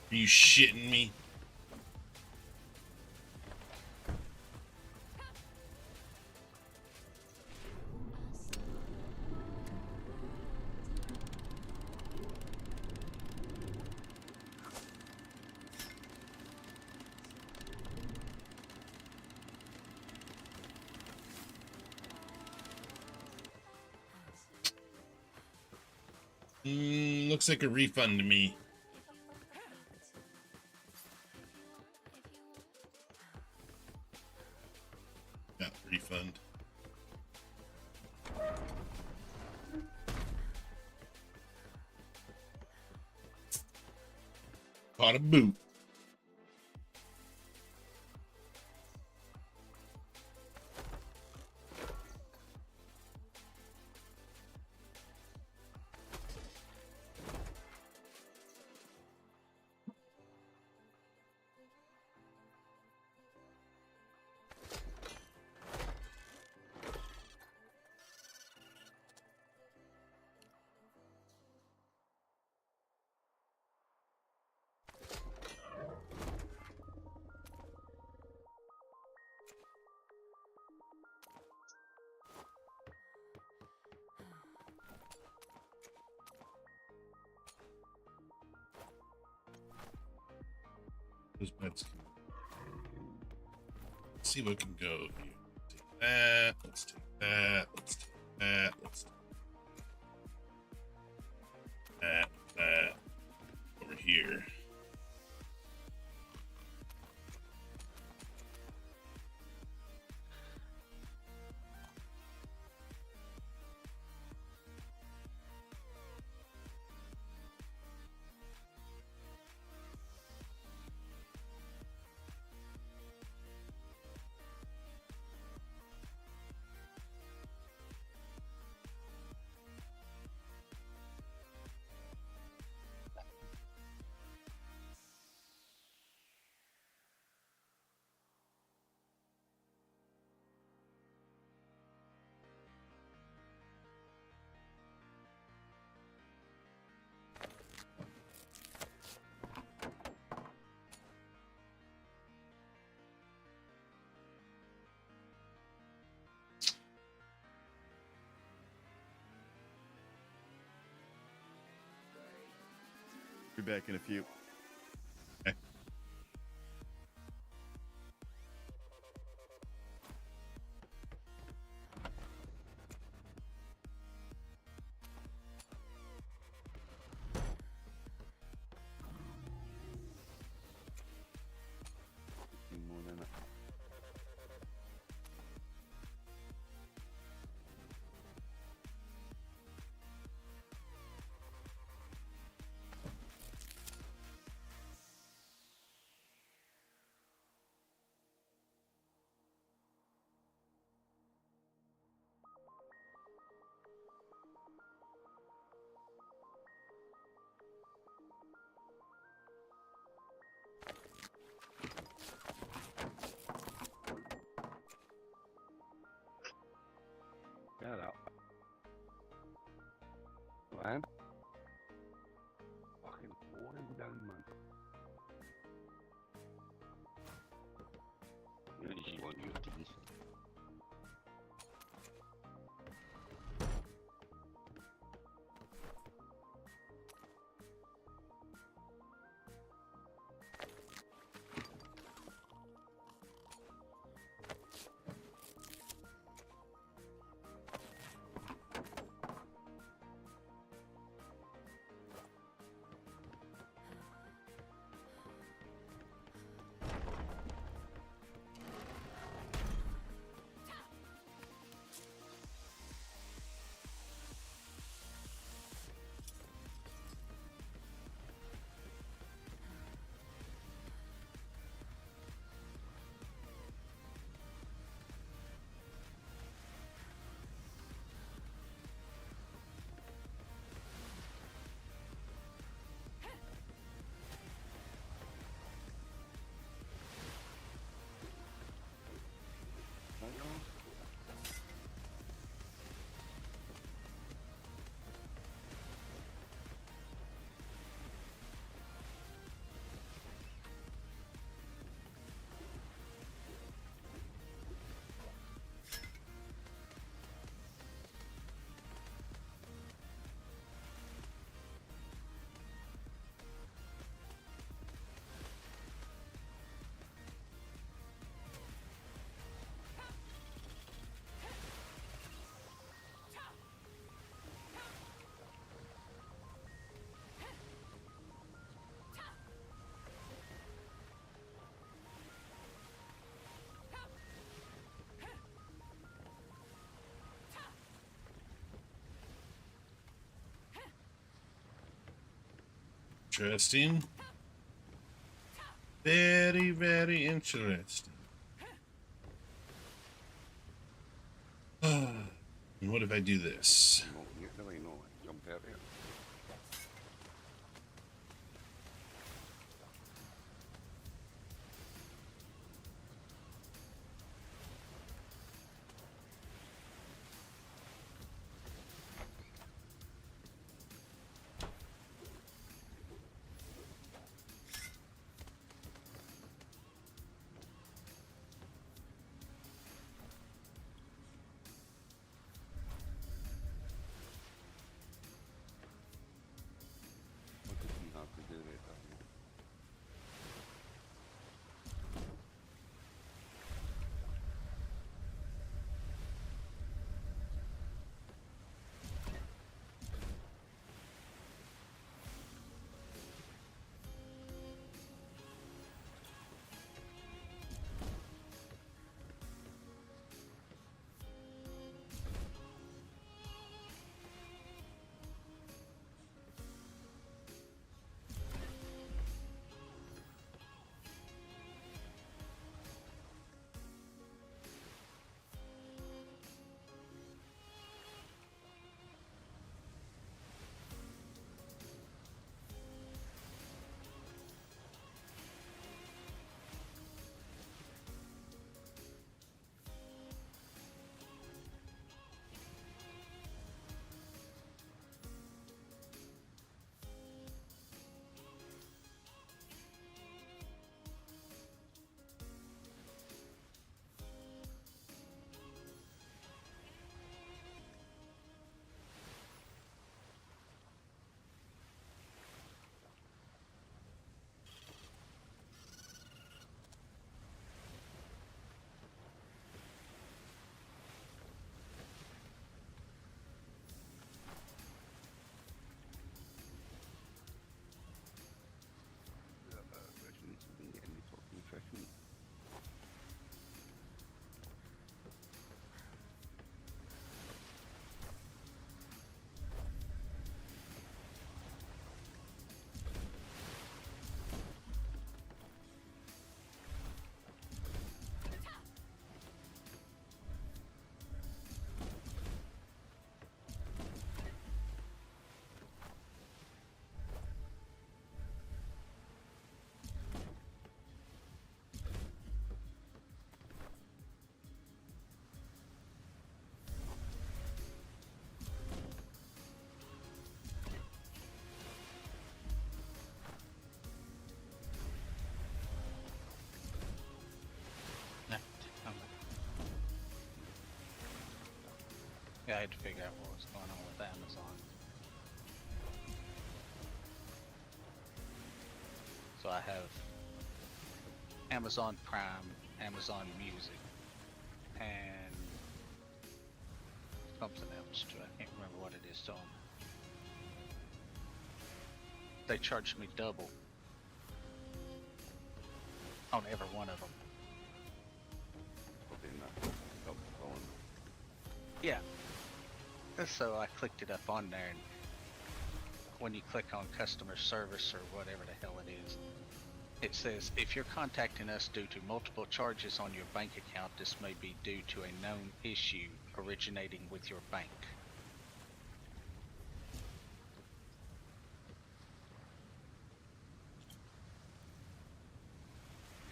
Are you shitting me? Looks like a refund to me. Got refund. Bought a boot. Those beds can... Let's see what can go here. Take that. Let's take that. Let's take that. Let's take that. That. Over here. Be back in a few. Okay. More than it. Shut up. Man. Fucking boring down, man. You usually want your teeth. Interesting. Very, very interesting. And what if I do this? No, you really know, jump out here. What did you have to do there, Daniel? Questions, we can get any talking questions. Yeah, I had to figure out what was going on with Amazon. So I have Amazon Prime, Amazon Music, and something else too. I can't remember what it is. So they charged me double on every one of them. Probably not. Double phone. Yeah. So I clicked it up on there, and when you click on customer service or whatever the hell it is, it says, if you're contacting us due to multiple charges on your bank account, this may be due to a known issue originating with your bank.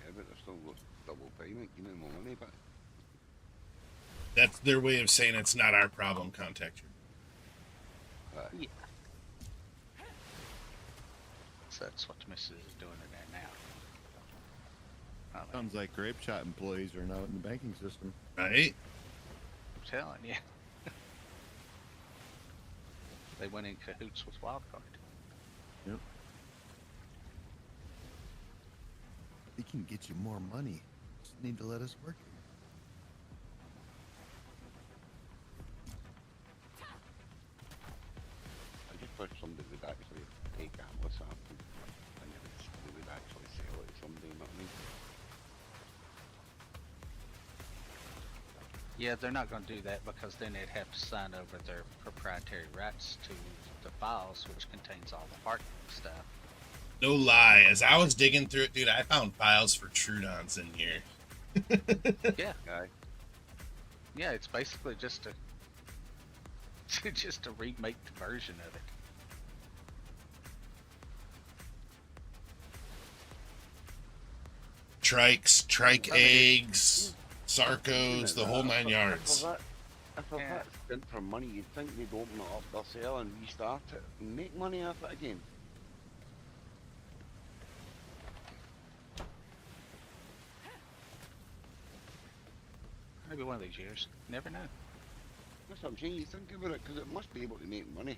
Yeah, but they're still got double payment, give me more money back. That's their way of saying it's not our problem. Contact you. Yeah. So that's what the missus is doing in there now. I mean, Sounds like grape shot employees are now in the banking system. Right? I'm telling you. They went in cahoots with Wildcard. Yep. They can get you more money. Just need to let us work it. I just wish somebody would actually take Atlas samples and they would actually sell it to somebody, you know what I mean? Yeah, they're not going to do that because then they'd have to sign over their proprietary rights to the files, which contains all the marketing stuff. No lie, as I was digging through it, dude, I found files for Trudons in here. Yeah, Aye. yeah. It's basically just a just a remake version of it. Trikes, trike eggs, Sarcos, the whole 9 If yards. they're Yeah. that stint for money, you'd think they'd open it up their sale and restart it and make money off it again. Maybe one of these years. Never know. That's what I'm saying, you think about it, because it must be able to make money.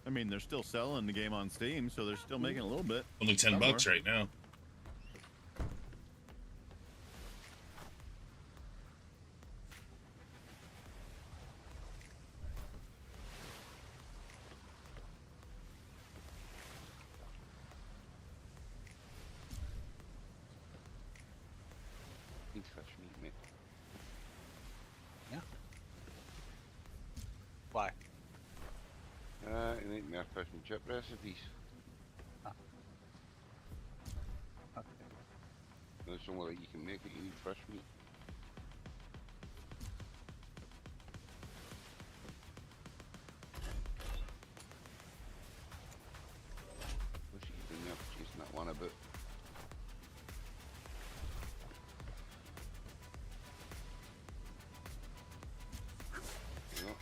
I mean, they're still selling the game on Steam, so they're still making a little bit. Only 10 Somewhere. bucks right now. Need fish meat, mate. Yeah. Why? You need more fish and chip recipes. Okay. There's somewhere that you can make it, you need fish meat. Wish you could been there for chasing that one about. Yeah.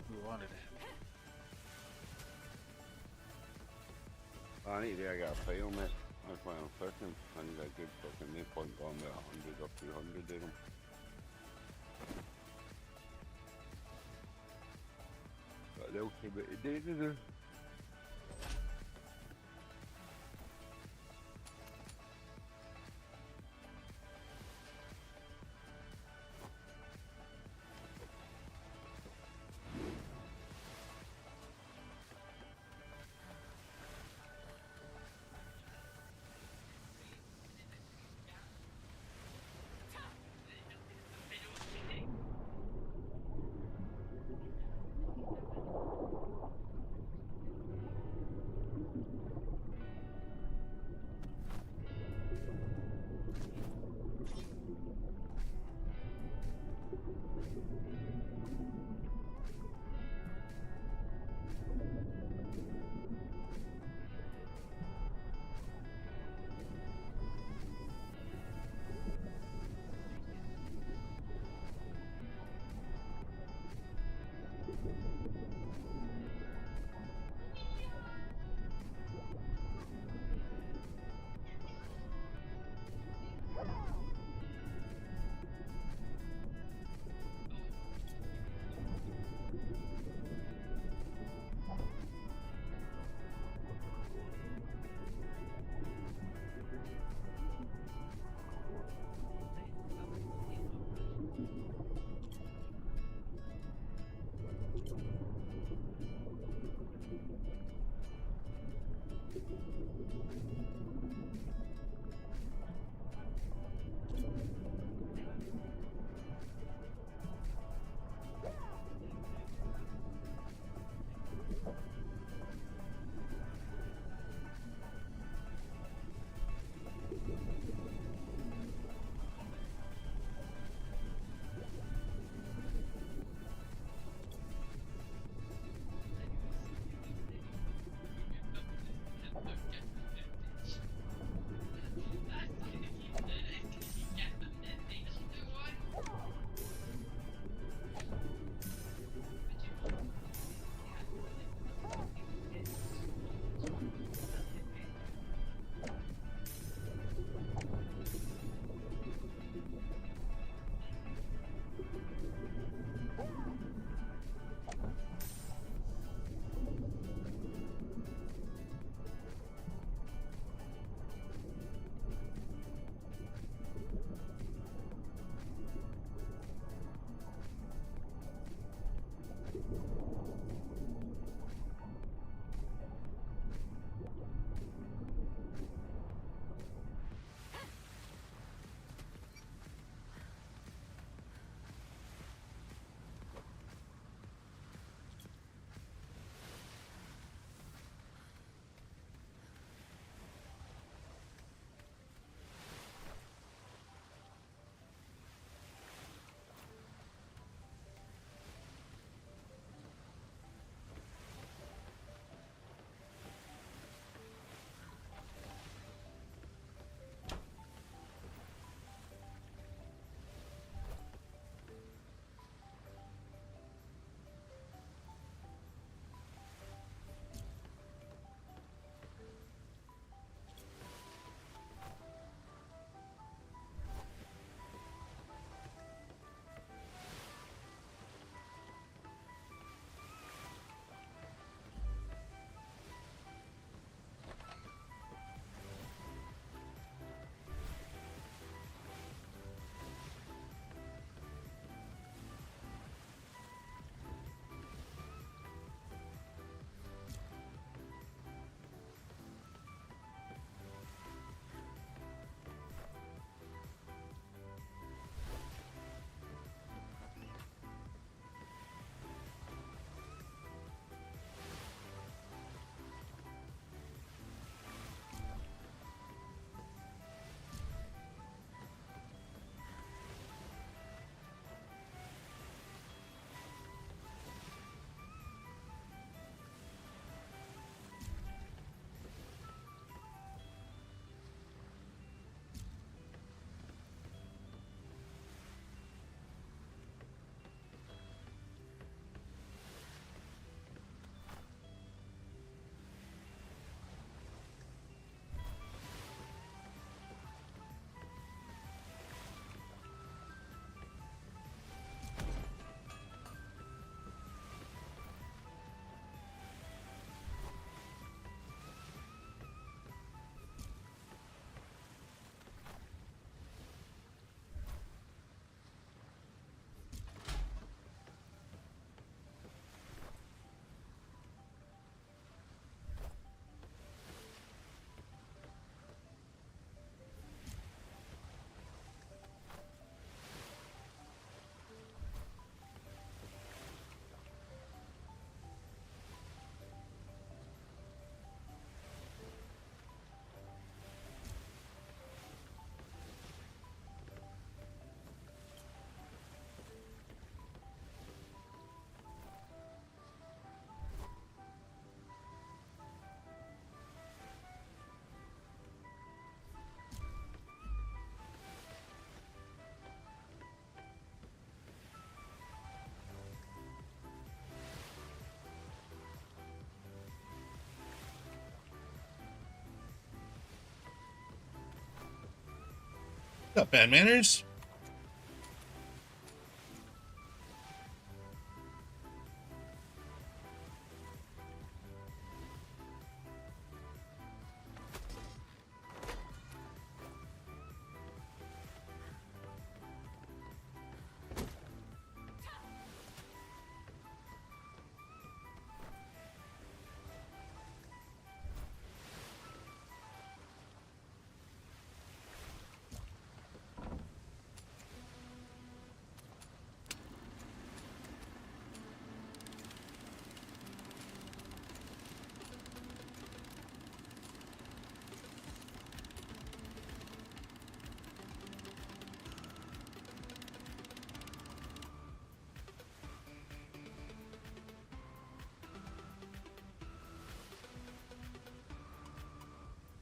Who wanted it? I need to get a file, mate. That's why I'm fishing. I need a good fucking no point going with 100 or 200 of them. But they'll see what they do. Not bad manners.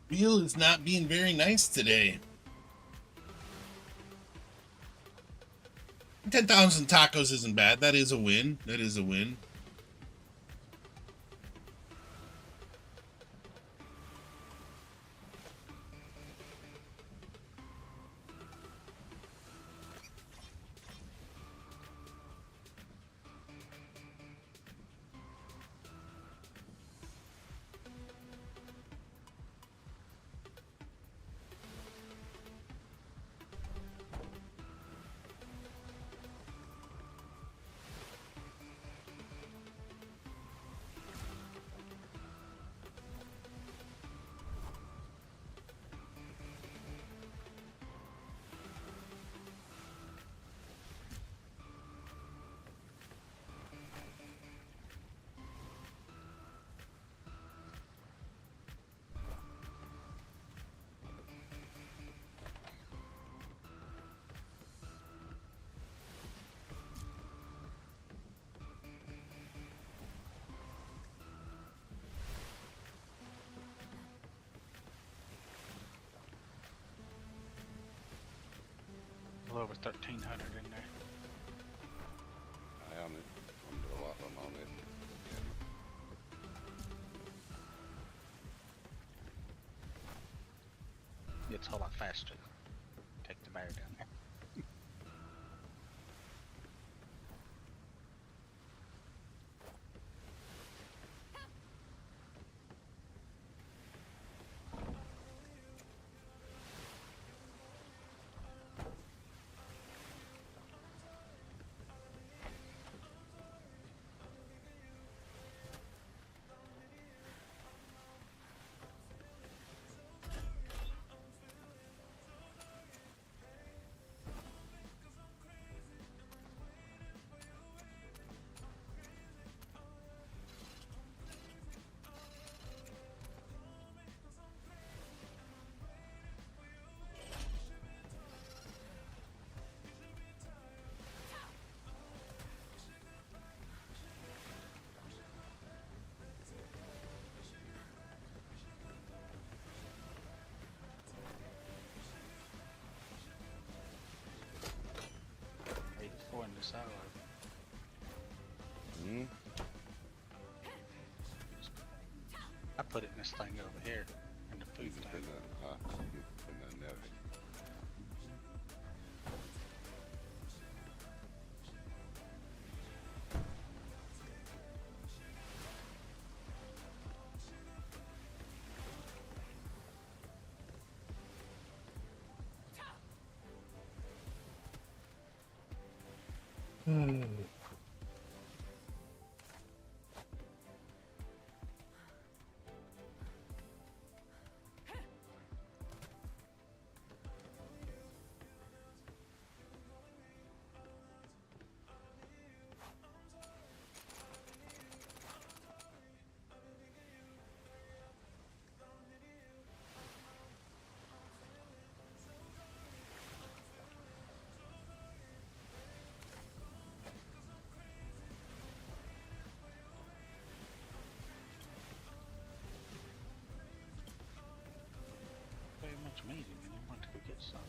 Wheel is not being very nice today. 10,000 tacos isn't bad. That is a win. That is a win. A little over 1,300 in there. I am under a lot of money. It's a whole lot faster. Take the bear down there. In the silo. I put it in this thing over here in the food tank. Very much meat in there. I want to go get some.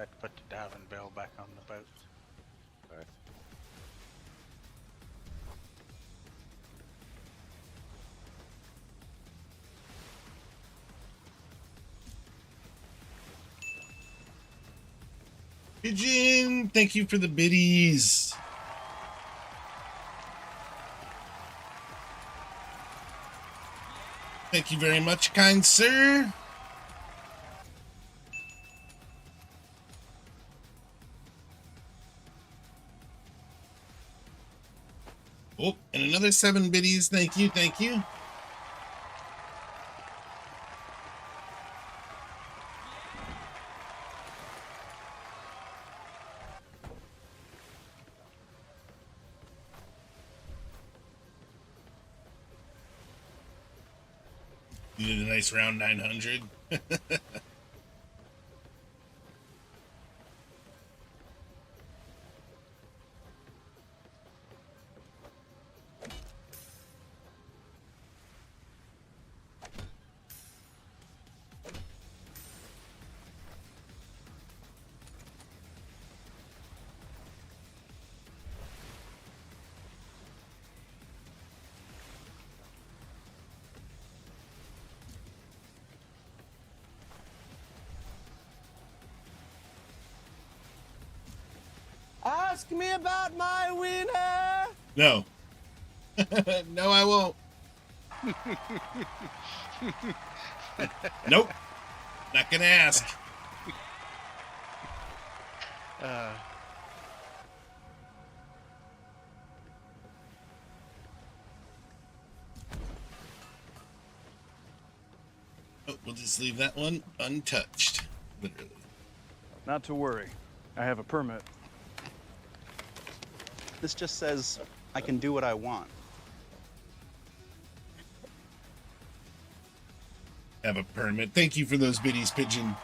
had to put the diving bell back on the boat. Okay. Pigeon, thank you for the biddies. Thank you very much, kind sir. Oh, and another 7 biddies. Thank you, thank you. You did a nice round 900. Ask me about my wiener. No. No, I won't. Nope. Not gonna ask. Oh, we'll just leave that one untouched. Literally. Not to worry. I have a permit. This just says I can do what I want. Have a permit. Thank you for those biddies, Pigeon.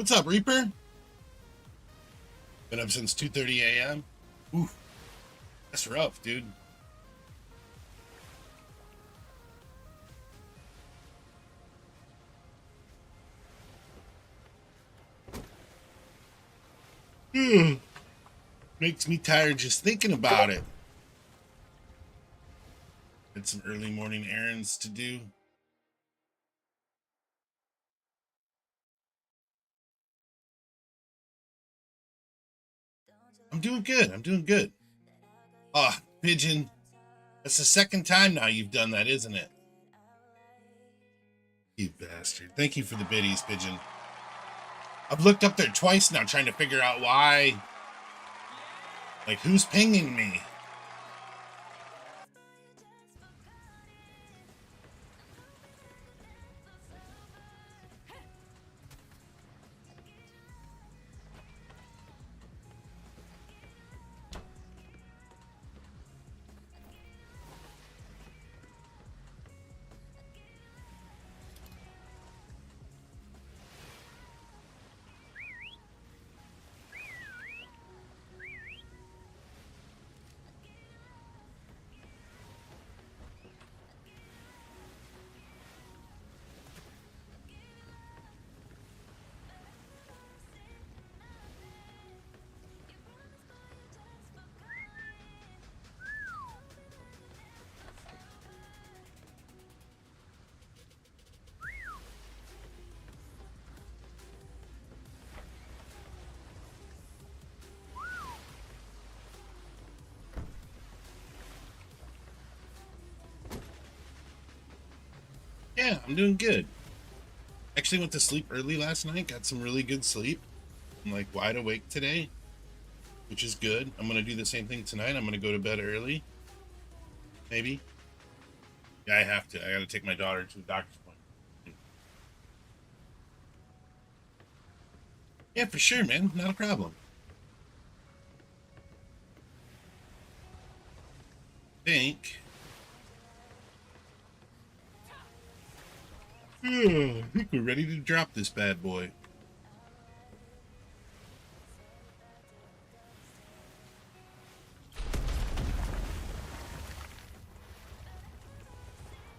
What's up, Reaper? Been up since 2:30 a.m. Ooh, that's rough, dude. Makes me tired just thinking about it. Had some early morning errands to do. I'm doing good. I'm doing good. Ah, Pigeon. That's the second time now you've done that, isn't it? You bastard. Thank you for the biddies, Pigeon. I've looked up there twice now trying to figure out why. Like, who's pinging me? Yeah, I'm doing good. Actually went to sleep early last night, got some really good sleep. I'm like wide awake today, which is good. I'm going to do the same thing tonight. I'm going to go to bed early. Maybe. Yeah, I have to. I got to take my daughter to the doctor's appointment. Yeah, for sure, man. Not a problem. I think we're ready to drop this bad boy.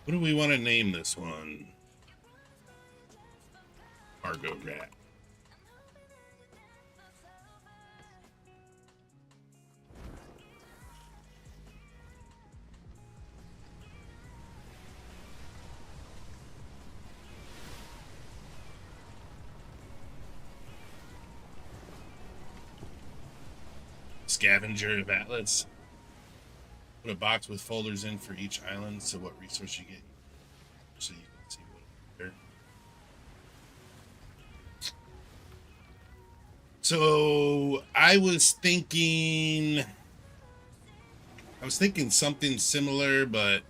What do we want to name this one? Cargo Rat. Scavenger of Atlas. Put a box with folders in for each island, so what resource you get, so you can see what there. So I was thinking something similar, but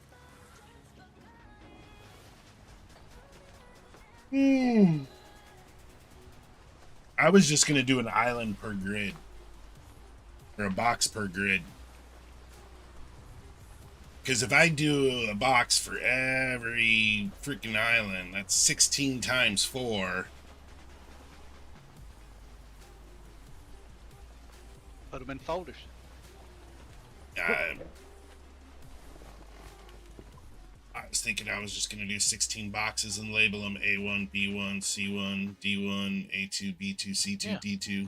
I was just gonna do an island per grid. Or a box per grid. Because if I do a box for every freaking island, that's 16 times 4. Put them in folders. I was thinking I was just going to do 16 boxes and label them A1, B1, C1, D1, A2, B2, C2, yeah. D2.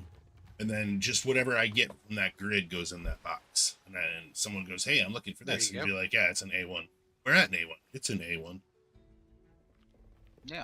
And then just whatever I get from that grid goes in that box. And then someone goes, hey, I'm looking for this. And be like, yeah, it's an A1. We're at an A1. It's an A1. Yeah.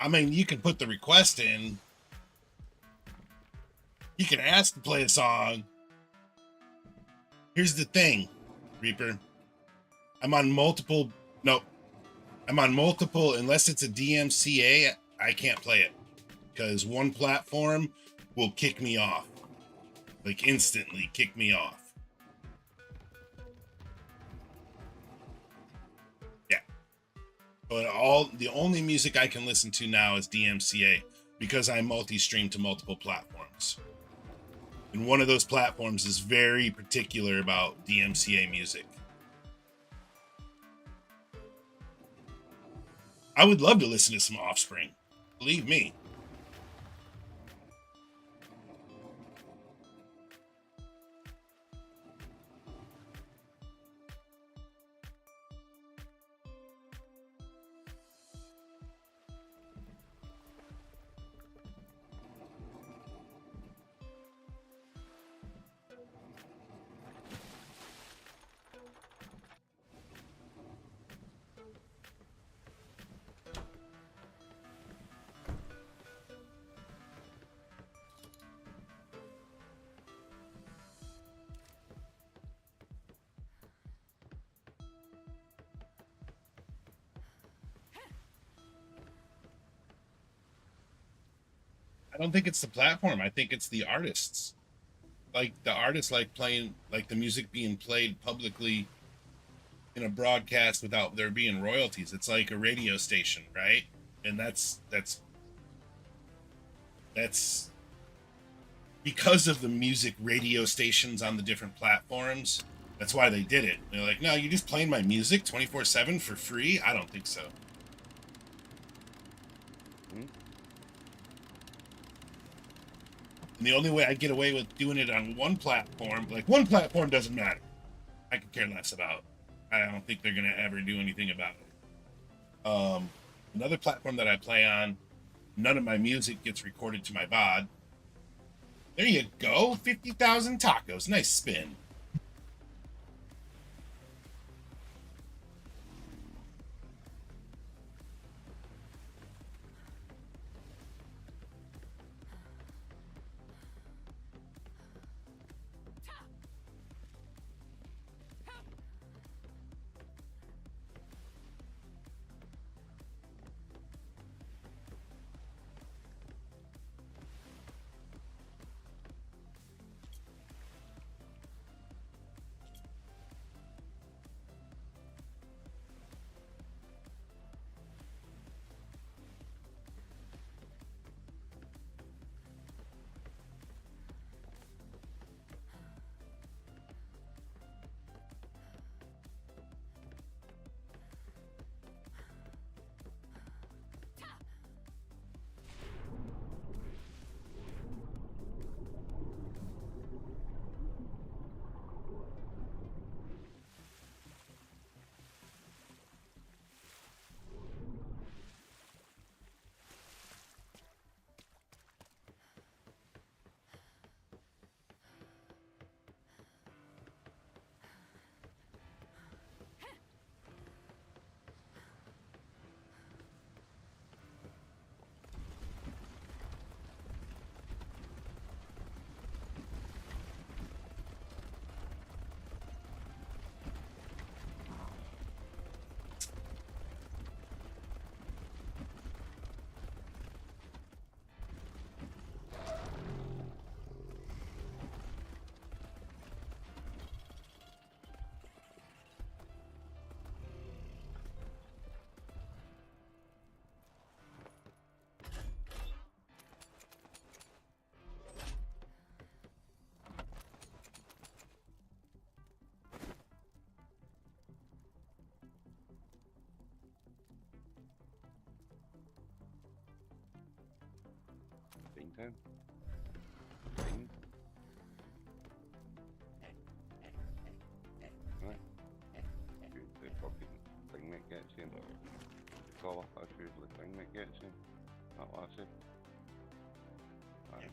I mean, you can put the request in. You can ask to play a song. Here's the thing, Reaper. I'm on multiple, unless it's a DMCA I can't play it because one platform will kick me off, like instantly kick me off. Yeah, but the only music I can listen to now is DMCA because I multi-stream to multiple platforms, and one of those platforms is very particular about DMCA music. I would love to listen to some Offspring, believe me. I don't think it's the platform. I think it's the artists. Like the artists like playing, like the music being played publicly in a broadcast without there being royalties. It's like a radio station, right? And that's because of the music radio stations on the different platforms. That's why they did it. They're like, no, you're just playing my music 24/7 for free? I don't think so. And the only way I get away with doing it on one platform, like one platform doesn't matter. I could care less about. I don't think they're going to ever do anything about it. Another platform that I play on, none of my music gets recorded to my VOD. There you go. 50,000 tacos. Nice spin. Brigantine Time. Right. The fucking thing that gets you. The call that's usually the thing that gets you. Not last it. Right.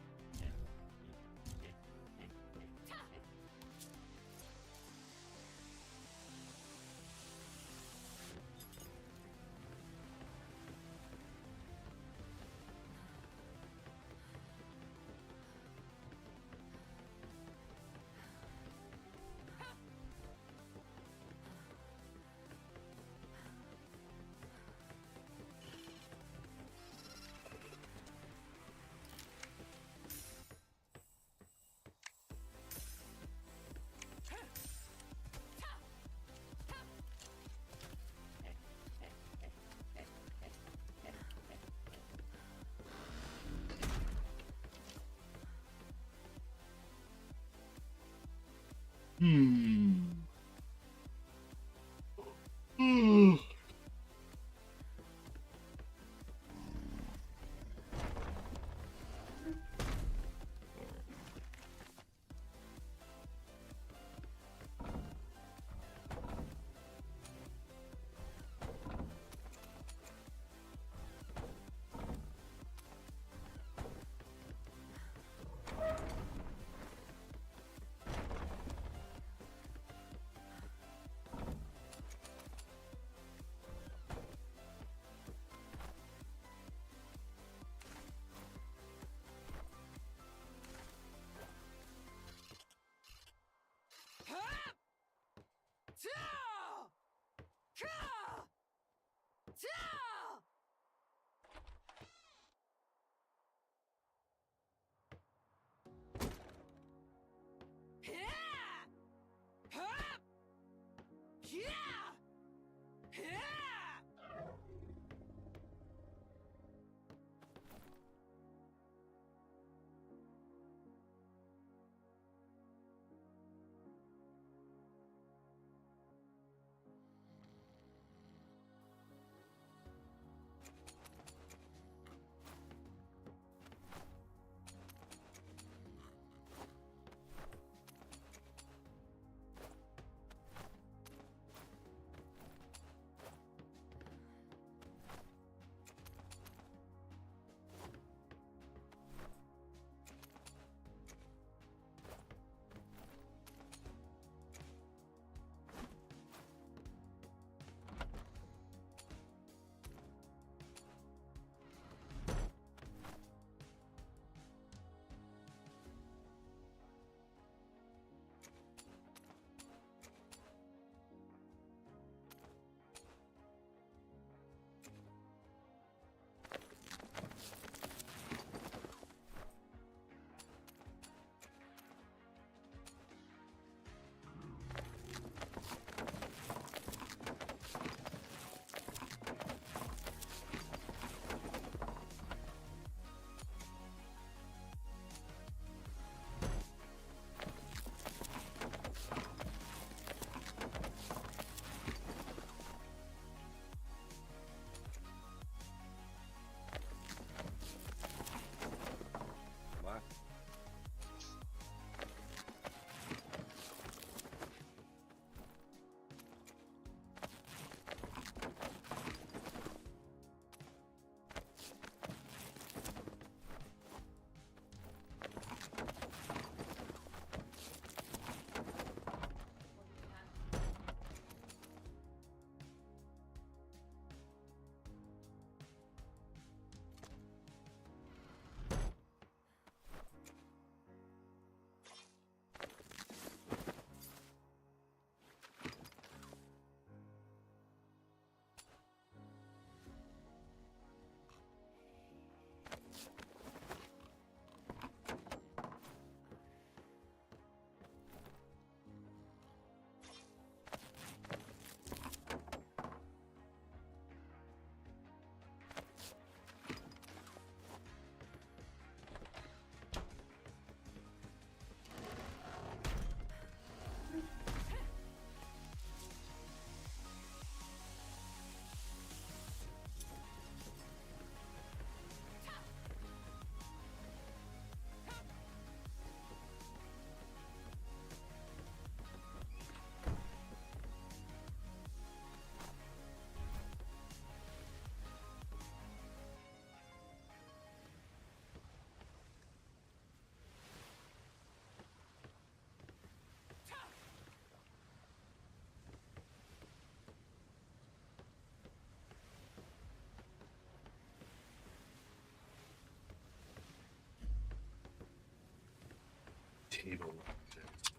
Table.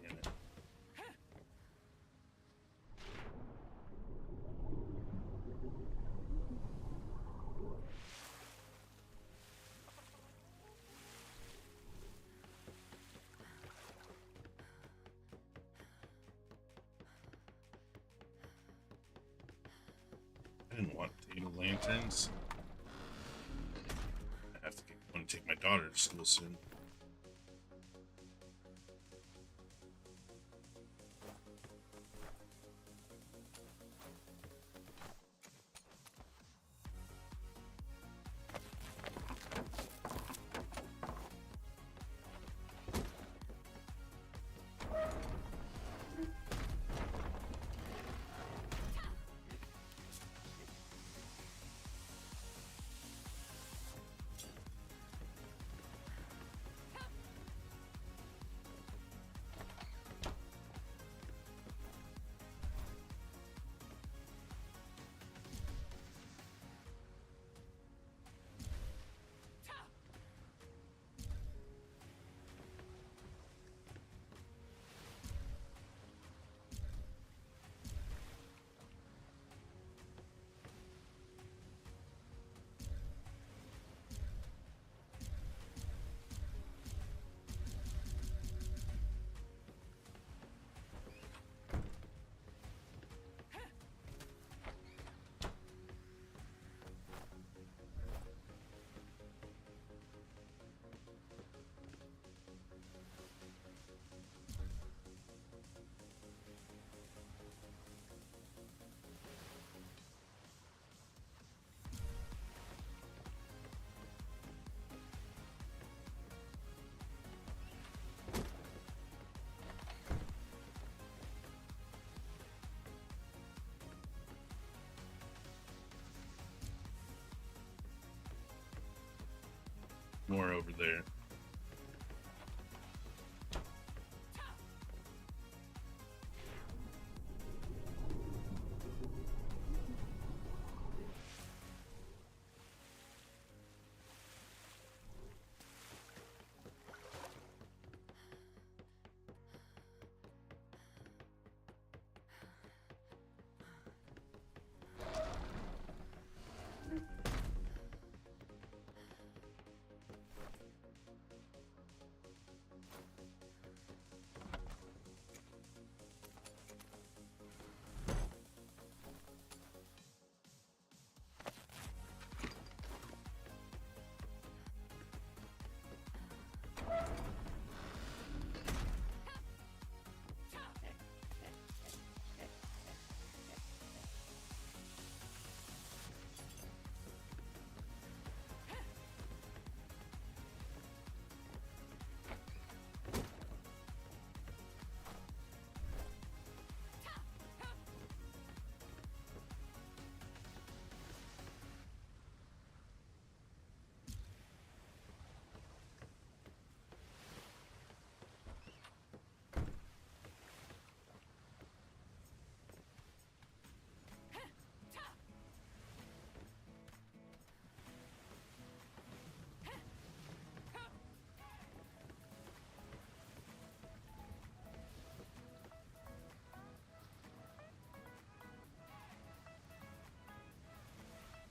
Damn it. I didn't want table lanterns. I have to get one to take my daughter to school soon. more over there.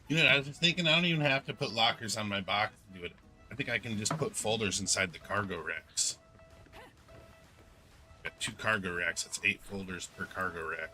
You know, I was thinking I don't even have to put lockers on my box to do it. I think I can just put folders inside the cargo racks. Got 2 cargo racks. That's 8 folders per cargo rack.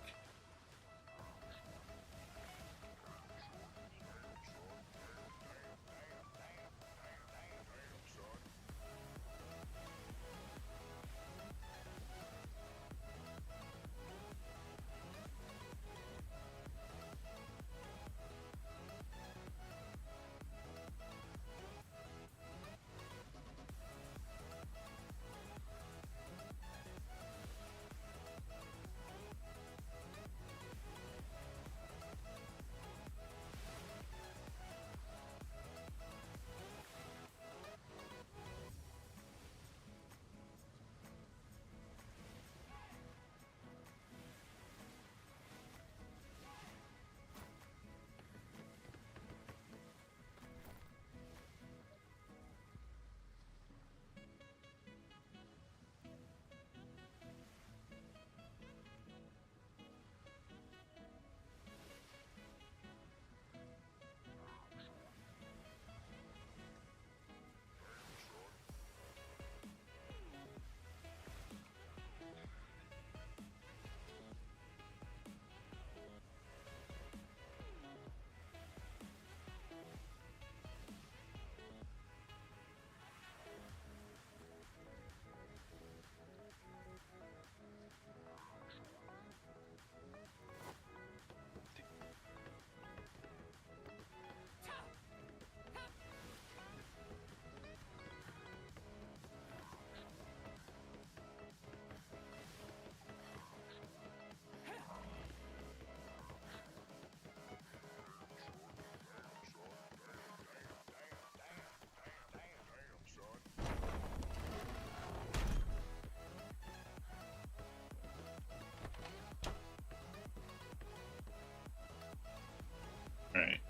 Alright.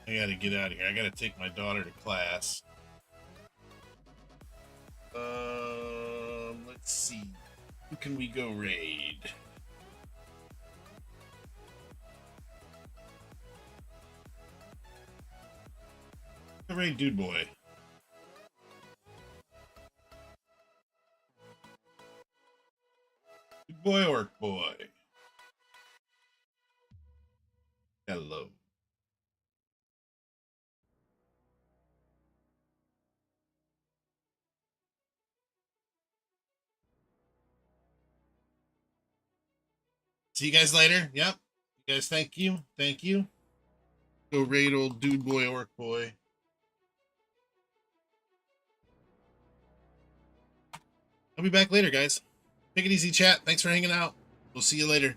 I gotta get out of here. I gotta take my daughter to class. Let's see. Who can we go raid? Go raid Dude Boy. Dude Boy, Orc Boy. Hello. See you guys later. Yep. You guys, thank you. Thank you. Go raid old Dude Boy, Orc Boy. I'll be back later, guys. Take it easy, chat. Thanks for hanging out. We'll see you later.